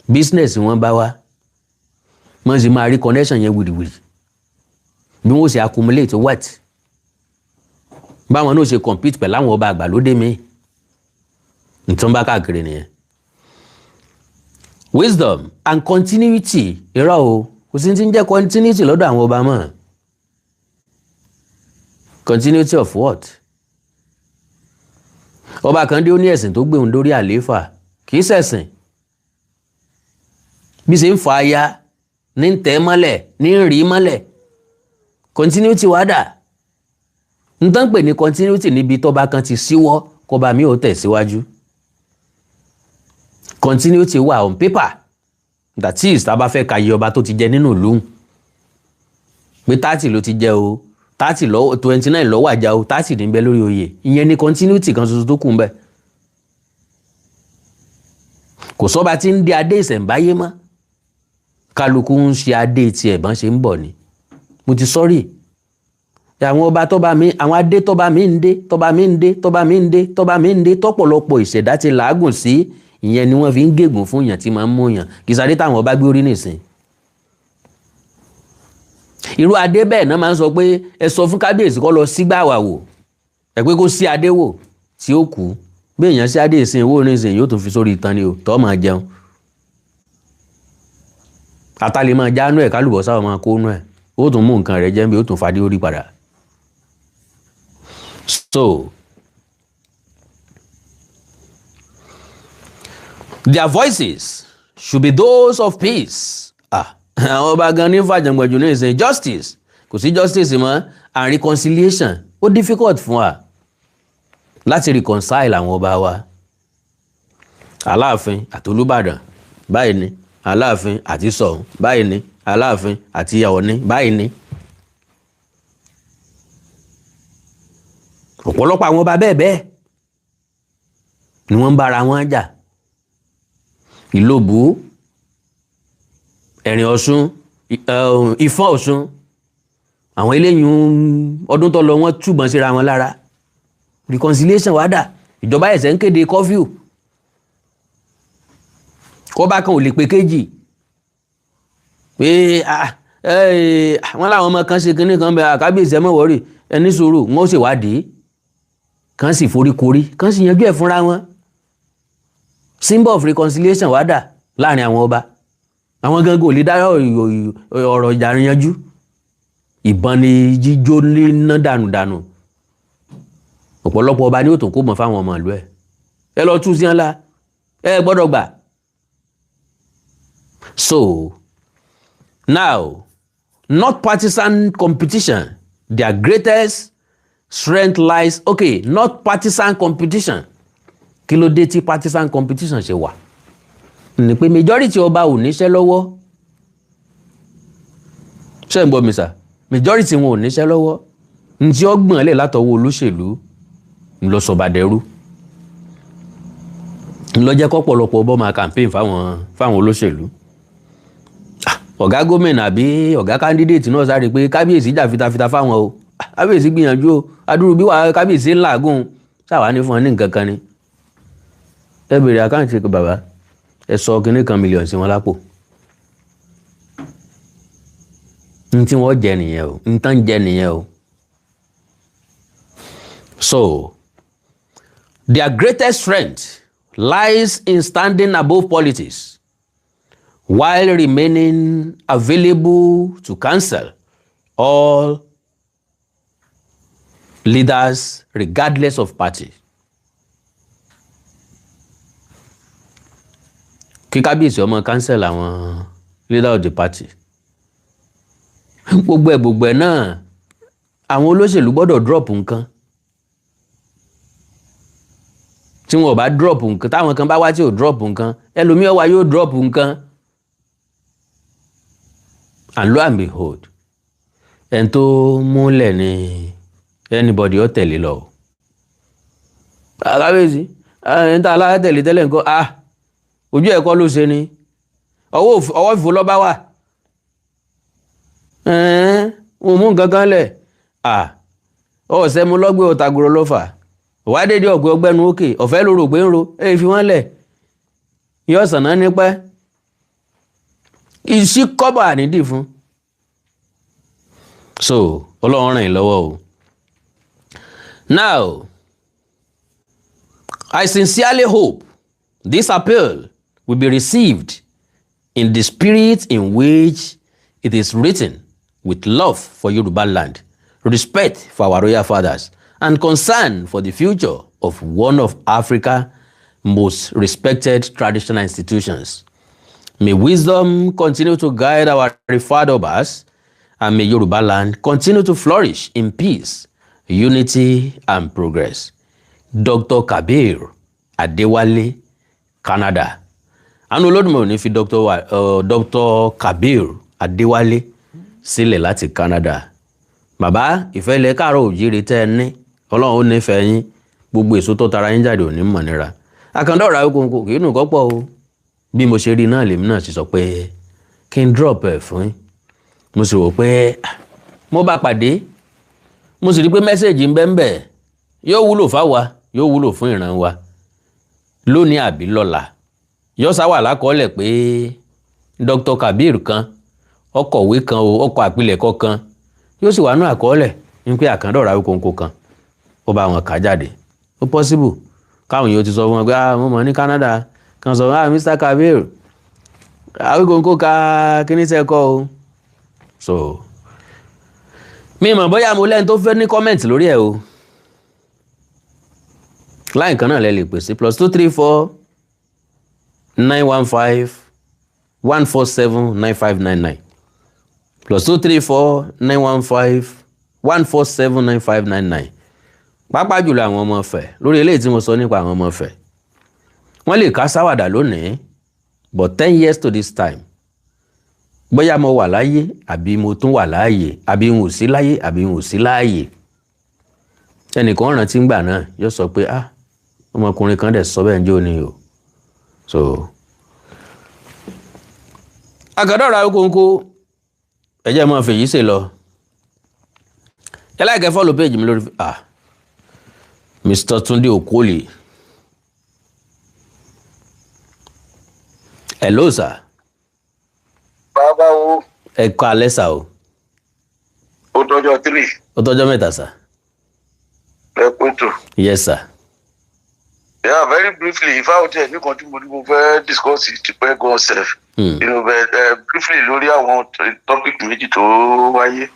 Business wọn bá wá wọ́n sì máa rí connection yẹn wìrìwìrì bí wọ́n ṣe accumulate wealth báwọn náà ṣe compete pẹ̀lú àwọn ọba àgbàlódé mi nǹkan bá káàkiri nìyẹn. Wisdom and continuity irọ́ o kò sí ti ń jẹ́ continuity lọ́dọ̀ àwọn ọba mọ́. Continuity of what? Ọba kan dé ó ní ẹ̀sìn tó gbé òun dórí àlééfà kì í ṣẹ̀sìn bí ṣe ń fa aya ní ń tẹ́ mọ́lẹ̀ ní ń rí mọ́lẹ̀. Continuity wá dà ń tán pè ní continuity níbi tọ́ba kan ti síwọ́ kọba mi ò tẹ̀ síwájú. Continuity wà on paper that is tá a bá fẹ́ ka iye ọba tó ti jẹ nínú ìlú pé 30 ló ti jẹ o 29 ló wàjà o 30 ní bẹ lórí oyè ìyẹn ni continuity kan ṣoṣo tó kù ń bẹ. Kò sọ́ba tí ń dé adé ìṣẹ̀ǹbáyé mọ́ kálukú ń ṣe adé tí ẹ̀bọ́n ṣe ń bọ̀ ni. Mo ti sọ́rí àwọn ọba tọ́ba mi àwọn adé tọ́ba mi ń dé tọ́pọ̀lọpọ̀ ìṣẹ̀dá ti làágùn sí ìyẹn ni wọ́n fi ń gègùn fún èèyàn tí máa ń mú èèyàn kì í sáré táwọn ọba gbé orí nìsín. Irú adé bẹ́ẹ̀ náà máa ń sọ pé ẹ sọ fún kábíyèsí kó lọ sígbà wà wò ẹ pé kó sí adé wò tí ó kú bí èèyàn sí adé ìsìn ìwó oníṣìn yóò tún fi sórí ìtàn ni o tọ́ máa jẹun. Àtàlẹ́ máa jáánú ẹ̀ kálùbọ́sà máa kónú ẹ̀ ó tún mú nǹkan rẹ̀ jẹ́ bí ó tún fadé orí padà. So their voices should be those of peace. Àwọn ọba gan ní fàjàngbàjù ní ìsìn justice kò sí justice mọ́ and reconciliation ó difficult fún wa láti reconcile àwọn ọba wa. Aláàfin àti Olúbàdàn báyìí ni Aláàfin àti Ṣọ̀ún báyìí ni Aláàfin àti Ọ̀ọ̀ni báyìí ni. Ọ̀pọ̀lọpọ̀ àwọn ọba bẹ́ẹ̀ ni wọ́n ń bára wọn jà. Ìlóbù Ẹ̀rìn Ọ̀ṣun Ifọ̀n Ọ̀ṣun àwọn eléyìí ọdún tó lọ wọ́n túbọ̀n síra wọn lára. Reconciliation wá dà ìjọba ẹ̀sẹ̀ ń kéde curfew kọ́ba kan ò lè pe kéjì pé wọ́n láwọn ọmọ kan ṣe kinní kan bẹ kábíyèsí ẹ má wọ́rì ẹni sùúrù wọ́n ó ṣèwádìí kan sì foríkorí kan sì yanjú ẹ̀ fúnra wọn. Symbol of reconciliation wá dà láàrin àwọn ọba àwọn gangan ò lè dá ọ̀rọ̀ ìjà yanjú ìbọn ni jíjó níná dànù ọ̀pọ̀lọpọ̀ ọba ni ó tún kó mọ̀ fáwọn ọmọ ìlú ẹ̀ ẹ lọ tú sí ńlá ẹ gbọ́dọ̀ gbà. So now not partisan competition their greatest strength lies not partisan competition. Kí ló dé tí partisan competition ṣe wà ní pé majority ọba ò níṣẹ́ lọ́wọ́ ṣé ń gbọ́ mi sà majority wọn ò níṣẹ́ lọ́wọ́ ní tí ó gbọ̀n lẹ̀ látọwọ́ olóṣèlú ń lọ sọ̀bàdẹ́rú ń lọ jẹ́ kọ́pọ̀lọpọ̀ ọba máa campaign fáwọn olóṣèlú. Ọ̀gá gómìnà àbí ọ̀gá candidate náà sáré pé kábíyèsí jà fitafita fáwọn o kábíyèsí gbìyànjú o adúrú bí wàá kábíyèsí ńlá gùn sáwà ní fún ọ ní nǹkan kan ni. Ẹ bèrè àkáǹtì bàbá ẹ sọ kinní kan mílíọ̀nù sí wọn lápò. N tí wọ́n jẹ nìyẹn o n tán jẹ nìyẹn o. So their greatest strength lies in standing above politics while remaining available to counsel all leaders regardless of party. Kí kábíyèsí ọmọ counsel àwọn leader of the party. Gbogbo ẹ̀ náà àwọn olóṣèlú gbọ́dọ̀ drop nǹkan. Tí wọ́n bá drop nǹkan táwọn kan bá wá tí ò drop nǹkan ẹlòmíì wá yóò drop nǹkan. And lo and behold ẹni tó múlẹ̀ ni anybody ó tẹ̀lé lọ. Kábíyèsí ẹni tá a láyé tẹ̀lé tẹ́lẹ̀ nǹkan ojú ẹ̀kọ́ ló ṣe ni ọwọ́ ìfò lọ́ba wà wọn mú nǹkan kan lẹ̀ ọ̀sẹ̀ mu lọ́gbẹ́ ọ̀tàgùrọ̀ lọ́fà wádéédé ọ̀gbẹ́ ọgbẹ́nu òkè ọ̀fẹ́ ló rò pé ń ro fi wọ́n lẹ̀ yóò sàn náà nípẹ́ ìṣí kọ́bà nídìí fún so ọlọ́run ràn yín lọ́wọ́ o. Now, I sincerely hope this appeal will be received in the spirit in which it is written, with love for Yoruba land, respect for our royal fathers, and concern for the future of one of Africa's most respected traditional institutions. May wisdom continue to guide our revered Obas, and may Yoruba land continue to flourish in peace, unity, and progress. Dr. Kabir Adewale, Canada. Àánú Olódùmarè ní fi Dr. Kabir Adewale sílẹ̀ láti Canada. Bàbá ìfẹ́ ilẹ̀ káàárọ̀ oòjíire tẹ́ ẹ ní Ọlọ́run ó nífẹ̀ẹ́ yín gbogbo èso tó tara yín jáde ò ní mọ̀ nira. Àkàndá ọ̀rọ̀ Awíkonko kì í nù kọ́pọ̀ o. Bí mo ṣe rí náà lèmi náà sì sọ pé kí n drop ẹ̀ fún yín. Mo sì rò pé mo bá pàdé mo sì rí pé mẹ́sẹ̀jì ń bẹ yóò wúlò fáwa yóò wúlò fún ìran wa lónìí àbí lọ́la yóò sáwà lákọọ́lẹ̀ pé Dr. Kabir kan ọkọ̀wé kan o ọkọ̀ àpilẹ̀kọ kan yóò sì wà nú àkọọ́lẹ̀ ní pé Àkàndá ọ̀rọ̀ Awíkonko kan ó bá wọn kà jáde ó possible káwọn yóò ti sọ fún wọn pé mo mọ̀ ní Canada kan sọ Mr. Kabir Awíkonko ka kíní sẹ́kọ̀ o so mi mọ̀ bóyá mo lẹ́ni tó fẹ́ ní kọ́mẹ̀ntì lórí ẹ̀ o láì kan náà lẹ lè pèsè +234 915 147 9599 +234 915 147 9599 pàápàá jùlọ àwọn ọmọ Ifẹ̀ lórí eléyìí tí mo sọ nípa àwọn ọmọ Ifẹ̀ wọ́n lè ká sáwàdà lónìí but 10 years to this time bóyá mo wà láyé àbí mo tún wà láàyè àbí n ò sí láyé àbí n ò sí láàyè ẹnìkan rántí ń gbà náà yóò sọ pé ọmọkùnrin kan dẹ̀ sọ bẹ́ẹ̀ ń jó ni o so Àkàndá ọ̀rọ̀ Awíkonko ẹ jẹ́ mọ́ fèyí ṣe lọ ẹ láìkẹ́ follow page mi lórí Mr. Túndé Okoli hello sir. Bàbá wo. Ẹ kọ́ alẹ́ sà o. Ó tọ́jọ́ 3. Ó tọ́jọ́ mẹ́ta sà. Ẹ pẹ̀tù. Yes sir. Yeah, very briefly, if I were to ní kan tí mo fẹ́ discuss ti pẹ́ gan sef. Briefly lórí àwọn topic méjì tó wáyé.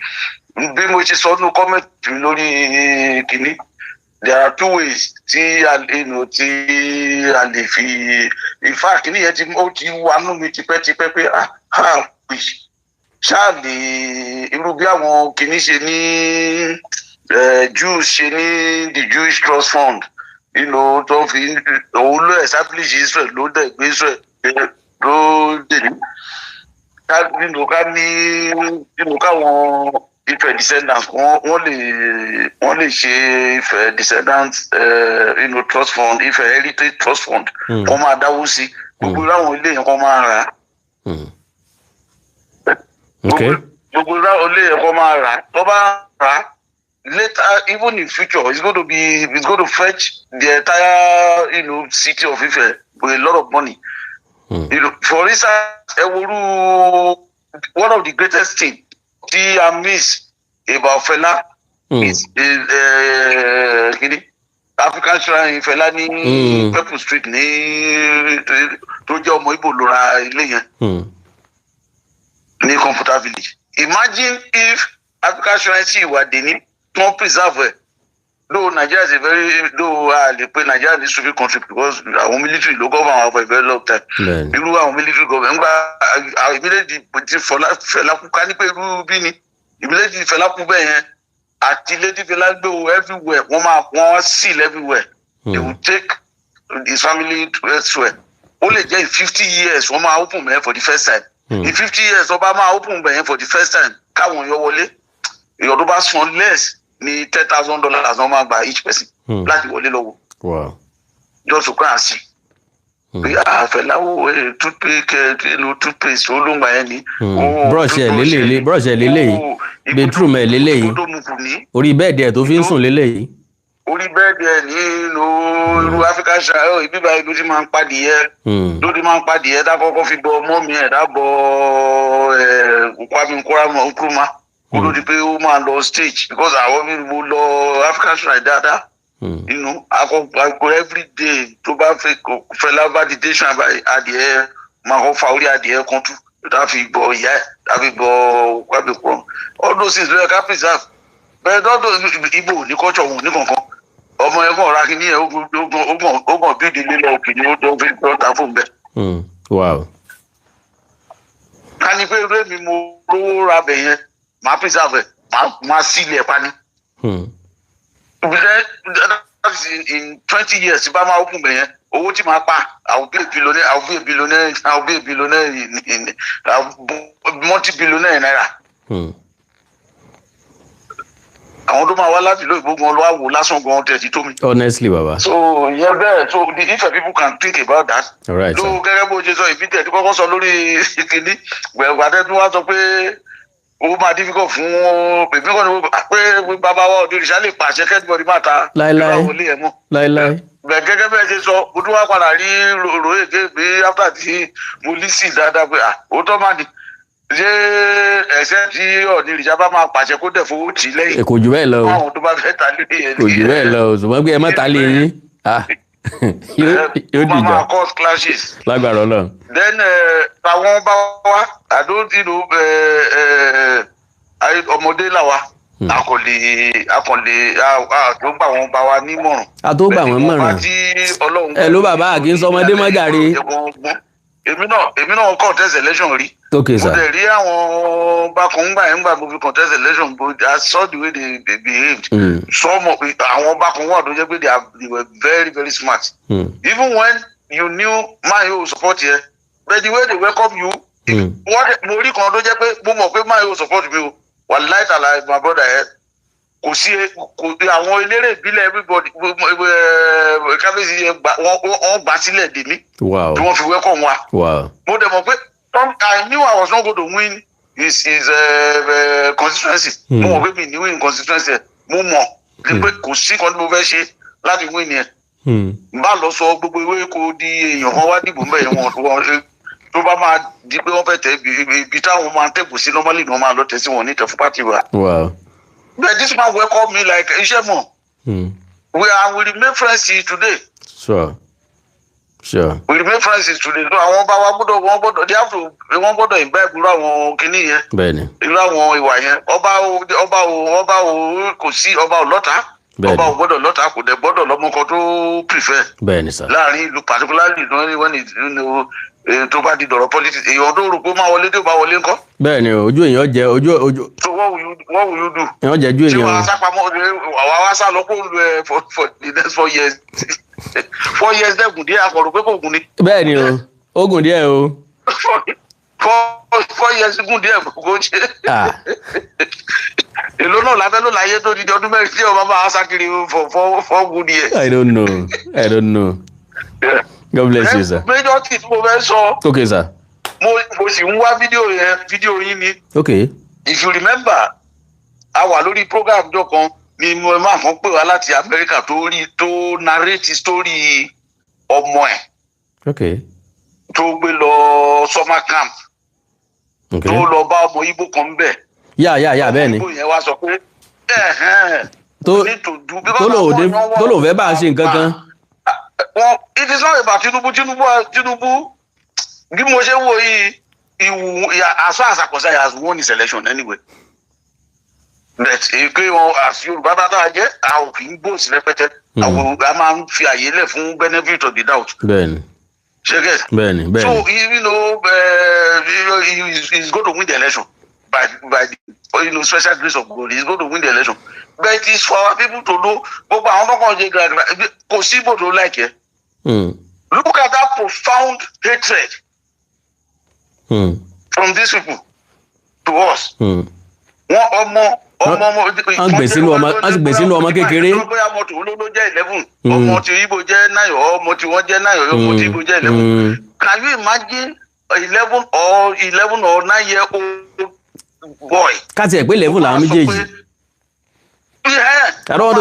Bí mo ṣe sọ nínú comment mi lórí kìíní, there are 2 ways tí a lè fi in fact kìíní yẹn ó ti wà nínú mi tipẹ́tipẹ́ pé ṣáà lè irú bí àwọn kìíní ṣe ní Jews ṣe ní the Jewish Trust Fund tó fi òun ló establish Israel ló dẹ̀ gbé Israel ló dè ní ká ní káwọn Ifẹ̀ descendants wọ́n lè ṣe Ifẹ̀ descendants Trust Fund Ifẹ̀ Heritage Trust Fund wọ́n máa dáwó sí gbogbo láwọn ilé yẹn kọ́ máa rà gbogbo láwọn ilé yẹn kọ́ máa rà tó bá rà later even in future it's going to fetch the entire city of Ife with a lot of money. For instance, one of the greatest things I miss about Fela is African Shrine Fela ní Purple Street ní tó jẹ́ ọmọ Igbo ló ra ilé yẹn ní Computer Village. Imagine if African Shrine sì wà dé ní wọ́n preserve it. Though Nigeria is a very Nigeria is a free country because our military ló govern for a very long time. Irú àwọn military government ngba immediately ti Fẹlá kú ká ní pé irú bí ni immediately Fẹlá kú bẹ́ẹ̀ yẹn àti lady Fẹlá gbé o everywhere wọ́n seal everywhere. They will take his family to elsewhere. Ó lè jẹ́ in 50 years wọ́n máa open bẹ́ẹ̀ for the first time. In 50 years wọ́n bá máa open bẹ́ẹ̀ for the first time káwọn yọ wọlé èèyàn tó bá san less ní $10,000 wọ́n máa gba each person láti wọlé lọ́wọ́. just to go and see. Pé àfẹláwò toothpaste olóńgbà yẹn ni. Brush ẹ̀ lélẹ́yìí bedroom ẹ̀ lélẹ́yìí orí bẹ́ẹ̀dì ẹ̀ tó fi ń sùn lélẹ́yìí. Orí bẹ́ẹ̀dì ẹ̀ ní irú African ṣáà ibi báyìí ló ti máa ń padìyẹ dákọ́kọ́ fi bọ mọ́mí ẹ̀ dábọ̀ Kwame Nkrumah kó ló di pé ó máa lọ stage because àwọn mi mo lọ African ṣáà dáadáa. Akọ every day tó bá fẹ́ lá validation adìẹ máa kọ́ fa orí adìẹ kan tú tá fi bọ ìyá ẹ̀ tá fi bọ Kwame Nkrumah all those things ló yẹ ká preserve bẹ́ẹ̀ dọ́dọ̀ Igbo ní culture wọn ní kankan ọmọ ẹ̀gbọ́n ọ̀rá kìíní ẹ̀ ó gbọ̀n bíi ìdílé lọ òkè ni ó tó fi ta fún bẹ́ẹ̀. Wow. Ká ní pé eré mi mo rówó ra bẹ̀ yẹn máa preserve ẹ̀ máa sílẹ̀ pa ní. In 20 years bá máa open bẹ̀ yẹn owó tí máa pa I'll be a billionaire multi-billionaire naira. Àwọn tó máa wá láti ìlú Ìgbò gan ló wá wò lásán gan tẹ̀ ti tó mi. Honestly baba. So yẹn bẹ́ẹ̀ so if people can think about that. Alright. Ló gẹ́gẹ́ bó ṣe sọ ìbí tẹ̀ tí kọ́kọ́ sọ lórí kìíní gbẹ̀gbàdẹ́ tí wọ́n sọ pé ó máa difficult fún èmi kọ́ ni pé bàbá wa òde ìṣá lè pàṣẹ kẹ́tìbọ̀dì máa ta láìláì láìláì. Bẹ́ẹ̀ gẹ́gẹ́ bẹ́ẹ̀ ṣe sọ mo tún wá padà rí ròyìn pé after tí mo lì sí dáadáa pé òótọ́ máa ní ṣé ẹ̀ṣẹ̀ tí ọ̀nì ìrìṣà bá máa pàṣẹ kó dẹ̀ fowó tì í lẹ́yìn. Kò jù bẹ́ẹ̀ lọ o. Àwọn tó bá fẹ́ ta lé yẹn. Kò jù bẹ́ẹ̀ lọ o ṣùgbọ́n pé ẹ má ta lé yín. Yóò dìjà. Ó máa cause clashes. Lágbára Ọlọ́run. Then àwọn bá wá ọmọdé làwa akọ̀lé tó gbà wọ́n bá wa nímọ̀ràn. A tó gbà wọ́n mọ̀ràn. Ẹ ló bàbá àkín sọmọdé mọ́jàre. Èmi náà contest election rí. Okay sir. Mo dẹ̀ rí àwọn bákan ńgbà mo fi contest election but I saw the way they behaved. Some of àwọn bákan wà tó jẹ́ pé they were very very smart. Even when you knew man yóò support yẹ but the way they welcome you. Mo rí kan tó jẹ́ pé mo mọ̀ pé man yóò support mi o wallahi ta'ala my brother ẹ kò sí àwọn eléré ìbílẹ̀ everybody kábíyèsí wọ́n gbà sílẹ̀ dè mí tí wọ́n fi welcome wa. Mo dẹ̀ mọ̀ pé I knew I was not going to win his constituency. Mo mọ̀ pé mi ní win constituency mo mọ̀ pé kò sí kan tí mo fẹ́ ṣe láti win yẹn. Bá lọ sọ gbogbo ìwé kò di èèyàn kan wá dìbò mbẹ́ yẹn wọn tó bá máa di pé wọ́n fẹ́ tẹ̀ ibi táwọn máa ń tẹ̀kù sí normally ni wọ́n máa lọ tẹ̀ sí wọn ní ìtẹ̀fún pàtì wa. But this man welcome me like iṣẹ́ mọ̀. We remain friends today. Sure. We remain friends today. So àwọn bá wa wọ́n gbọ́dọ̀ imbibe irú àwọn kinní yẹn. Bẹ́ẹ̀ni. Irú àwọn ìwà yẹn. Ọba o kò sí ọba ò lọ́ta. Ọba ò gbọ́dọ̀ lọ́ta kò dẹ̀ gbọ́dọ̀ lọ́mọ kan tó prefer. Bẹ́ẹ̀ni sir. Láàrin ìlú particularly when it tó bá di dọ̀rọ̀ politics èèyàn tó rò pé máa wọlé tó bá wọlé ńkọ́. Bẹ́ẹ̀ni ojú èèyàn jẹ ojú. So what will you do? Èèyàn jẹ ju èèyàn. Ṣé wàá sápamọ́ wàá sá lọ kó lu ẹ for the next 4 years. 4 years dẹ́kun díẹ̀ akọ̀rò pé kò gùn ni. Bẹ́ẹ̀ni o ó gùn díẹ̀ o. 4 years gùn díẹ̀ kò ṣe. Èló náà lábẹ́ ló láyé tó di ọdún mẹ́rin tí ọba máa sá kiri for good years. I don't know. Yeah. God bless you sir. Major tí mo fẹ́ sọ. Okay sir. Mo sì ń wá fídíò yín ni. Okay. If you remember a wà lórí program jọ kan ni mo máa kàn pè wá láti America tó narrate story ọmọ ẹ̀. Okay. Tó gbé lọ summer camp. Okay. Tó lọ bá ọmọ Igbo kan bẹ̀. Yà bẹ́ẹ̀ ni. Igbo yẹn wá sọ pé tó lò fẹ́ bá a ṣe nǹkan kan. Well, it is not about Tinubu. Bí mo ṣe wo yìí, as far as Akosa has won his election anyway. But pé wọn as Yorùbá dáadáa jẹ́, a ò kì í gbòòsì rẹpẹtẹ. A máa ń fi àyè lẹ̀ fún benefit of the doubt. Bẹ́ẹ̀ni. Bẹ́ẹ̀ni. So he's going to win the election by the special grace of God. He's going to win the election. But it is for our people to know. Gbogbo àwọn ọmọ kan jẹ gbàgbà kò sí ibodò like ẹ. Look at that profound hatred from these people to us. Wọ́n ọmọ wọ́n gbé sínú ọmọ kékeré. bóyá ọmọ tòun ló jẹ́ 11 ọmọ tí Igbo jẹ́ 9 ọmọ tí wọ́n jẹ́ 9 ọmọ tí Igbo jẹ́ 11. Can you imagine 11 or 9-year-old boy? káti ẹ̀ pé 11 làwọn méjèèjì. I don't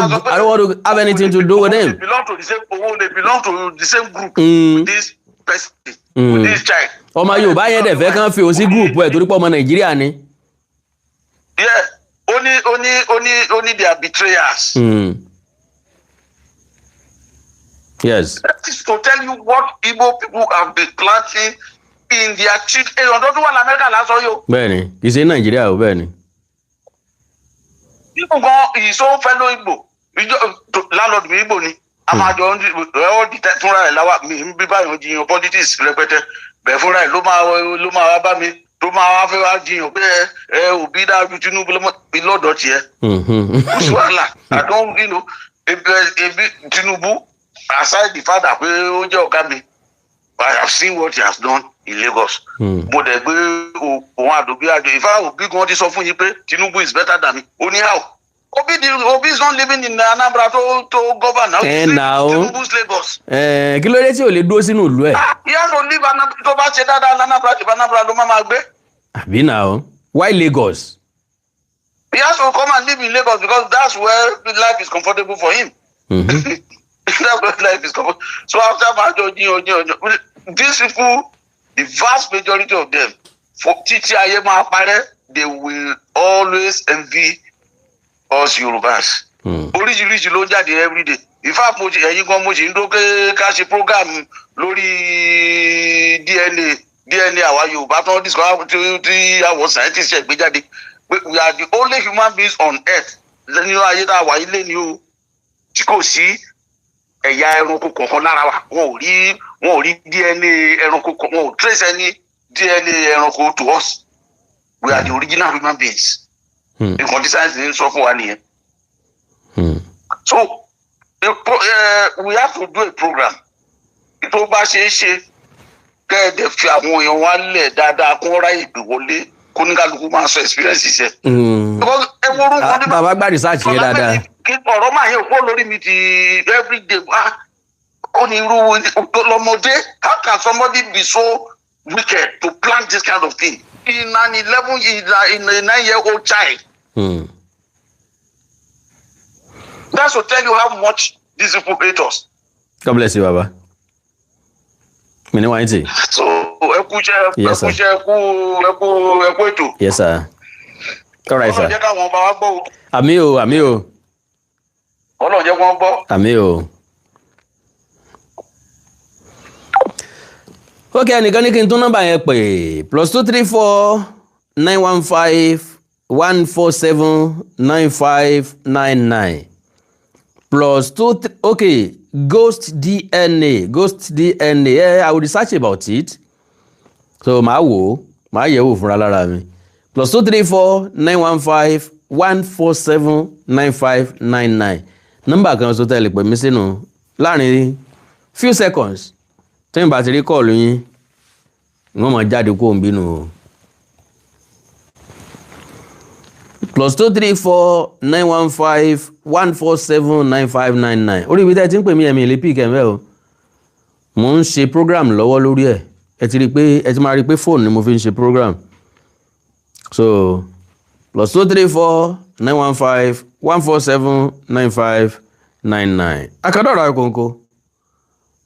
want to have anything to do with him. They belong to the same group with this person, with this child. ọmọ Yorùbá yẹn dẹ̀ fẹ́ kán fi òun sí gúrùpù ẹ̀ torí pé ọmọ Nàìjíríà ni. Yeah, only they are betrayers. Yes. That is to tell you what Igbo people have been planting in their children. Ọ̀dọ́ tó wà l'Amẹ́ríkà lásán yóò. Bẹ́ẹ̀ni, kì í ṣe Nàìjíríà o, bẹ́ẹ̀ni. Igbo gan ìṣó fellow Igbo, landlord mi Igbo ni. A máa jọ ọ́ di fúnra ẹ̀ láwa mi ń bí báyọ̀ jiyàn politics rẹpẹtẹ. Bẹ́ẹ̀ fúnra ẹ̀ ló máa wá bá mi. Tó máa wá fẹ́ wá jiyàn pé Òbí Dájú Tinubu lọ́dọ̀ tiẹ̀. Kò sí wàhálà. Ebi Tinubu, aside the fact that pé ó jẹ́ ọ̀gá mi, I have seen what he has done in Lagos. Mo dẹ̀ gbé òun àdòbí àjò. Ìfá Òbí gan ti sọ fún yín pé Tinubu is better than me. Ó ní how? Obi is not living in Anambra to govern now. Tinubu's Lagos. Kí ló dé tí ò lè dúró sínú ìlú ẹ̀? He has to live Anambra. Tó bá ṣe dáadáa Anambra ló máa gbé. Àbí now? Why Lagos? He has to come and live in Lagos because that's where life is comfortable for him. That's where life is comfortable. So after these people, the vast majority of them, for títí ayé máa parẹ́, they will always envy us Yorubas. Oríṣiríṣi ló jáde every day. In fact, ẹ̀yin gan mo ṣe ń dókè ká ṣe program lórí DNA àwa Yorùbá tó ń discover tí àwọn scientists ṣe gbé jáde. We are the only human beings on earth nínú ayé tá a wà ilé ni o tí kò sí ẹ̀yà ẹranko kankan lára wa. Wọn ò rí DNA ẹranko kan, wọn ò trace any DNA ẹranko to us. We are the original human beings. Nǹkan tí science ń sọ fún wa nìyẹn. So we have to do a program. Tó bá ṣe é ṣe kẹ́ẹ̀dẹ̀ fi àwọn èèyàn wá lẹ̀ dáadáa kó ráyè gbé wọlé kó ní kálukú máa sọ experiences ẹ̀. Bàbá gbá research yẹn dáadáa. Ọ̀rọ̀ máa yẹ kó lórí mi ti everyday. Ó ní irú lọ́mọdé. How can somebody be so wicked to plan this kind of thing in an 9-year-old child? That's to tell you how much these people hate us. God bless you, Baba. Mi ní wáyé tì. So ẹ kú ètò. Yes, sir. All right, sir. Ọlọ́run jẹ́ káwọn ọba wa gbọ́ o. Àmín o, àmín o. Ọlọ́run jẹ́ kí wọ́n gbọ́. Àmín o. Ok, ẹnìkan ní kí n tún nọ́mbà yẹn pè +234 915 147 9599 +2. Okay, ghost DNA. I will research about it. So màá yẹ̀ wò fúnra lára mi. +234 915 147 9599. Nọ́mbà kan so tẹ́lẹ̀ pè mí sínú láàrin few seconds. Tẹ́yìn bá ti rí kọ́ọ̀lù yín wọ́n máa jáde kó ń bínú o. +234 915 147 9599. Orí ibi tẹ́ ti ń pè mí ẹ̀mí ilé píkẹ́ mẹ́ o. Mo ń ṣe program lọ́wọ́ lórí ẹ̀. Ẹ ti máa rí pé fóònù ni mo fi ń ṣe program. So +234 915 147 9599. Akadọ́rọ̀ akóńkó.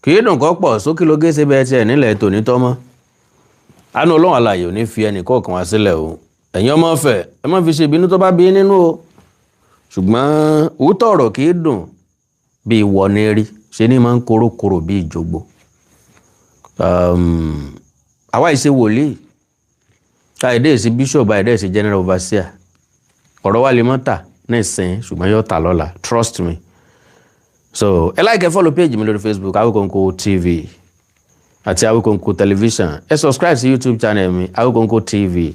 Kì í dùn kọ́ pọ̀ sókè ló gé síbẹ̀ tí ẹ̀ nílẹ̀ tòní tọ́mọ́. Àánú Ọlọ́run alààyè ò ní fi ẹnì kọ̀ọ̀kan wá sílẹ̀ o. Ẹ̀yin ọmọ ọ̀fẹ́ ẹ má fi ṣe ìbínú tó bá bí nínú o. Ṣùgbọ́n òótọ́ ọ̀rọ̀ kì í dùn bí ìwọ ní rí ṣe ní máa ń korokoro bí ìjogbo. Àwa ìṣe wòlíì àìdé ìṣe bishop àìdé ìṣe general overseer. Ọ̀rọ̀ wa lè mọ́ tà ní ìsìn ṣùgbọ́n yóò tà lọ́la, trust me. So ẹ like ẹ follow page mi lórí Facebook Awikonko TV àti Awikonko television. Ẹ subscribe sí YouTube channel mi Awikonko TV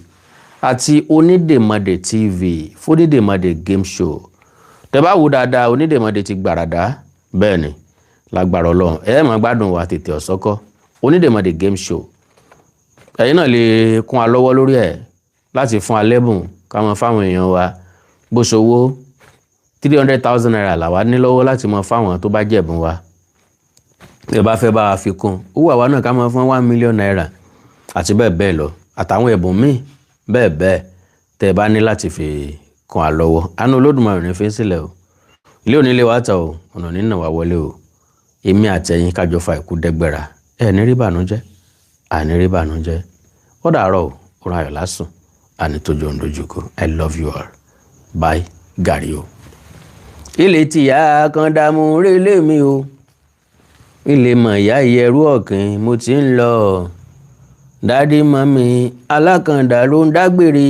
àti Onídèmọdè TV Fónídèmọdè game show. Tẹ́ bá wò dáadáa Onídèmọdè ti gbàràdá bẹ́ẹ̀ ni lágbára Ọlọ́run ẹ máa gbádùn wa tètè ọ̀sọ́kọ́ Onídèmọdè game show. Ẹ̀yin náà lè kún wa lọ́wọ́ lórí ẹ̀ láti fún alẹ́bùn ká mọ fáwọn èèyàn wa bó ṣòwò 300,000 naira làwa ní lọ́wọ́ láti mọ fáwọn tó bá jẹ̀bùn wa. ẹ bá fẹ́ bá wa fi kún owó àwa náà ká máa fún 1 million naira àti bẹ́ẹ̀ bẹ́ẹ̀ lọ àtàwọn ẹ̀bùn míì bẹ́ẹ̀ bẹ́ẹ̀ tẹ́ ẹ bá ní láti fi kún wa lọ́wọ́. àánú Olódùmarè ní fi sílẹ̀ o, ilé onílé wa ta o, ọ̀nà nínà wa wọlé o, èmi àtẹ̀yìn kájọ fa ìkú dẹ́gbẹ̀rà ẹ̀ ní rí bànújẹ́ àní rí bànújẹ́ ó dàárọ̀ o, òrùn ayọ̀ lásùn àní tójú òun dojúkọ. I love you all. Bye gàrí o. ilé tìyá kan dààmú rélé mi o, ilé mọ̀ ìyá ìyẹrú ọ̀kìn mo ti ń lọ, dádì mọ́mì alákàndá ló ń dágbére.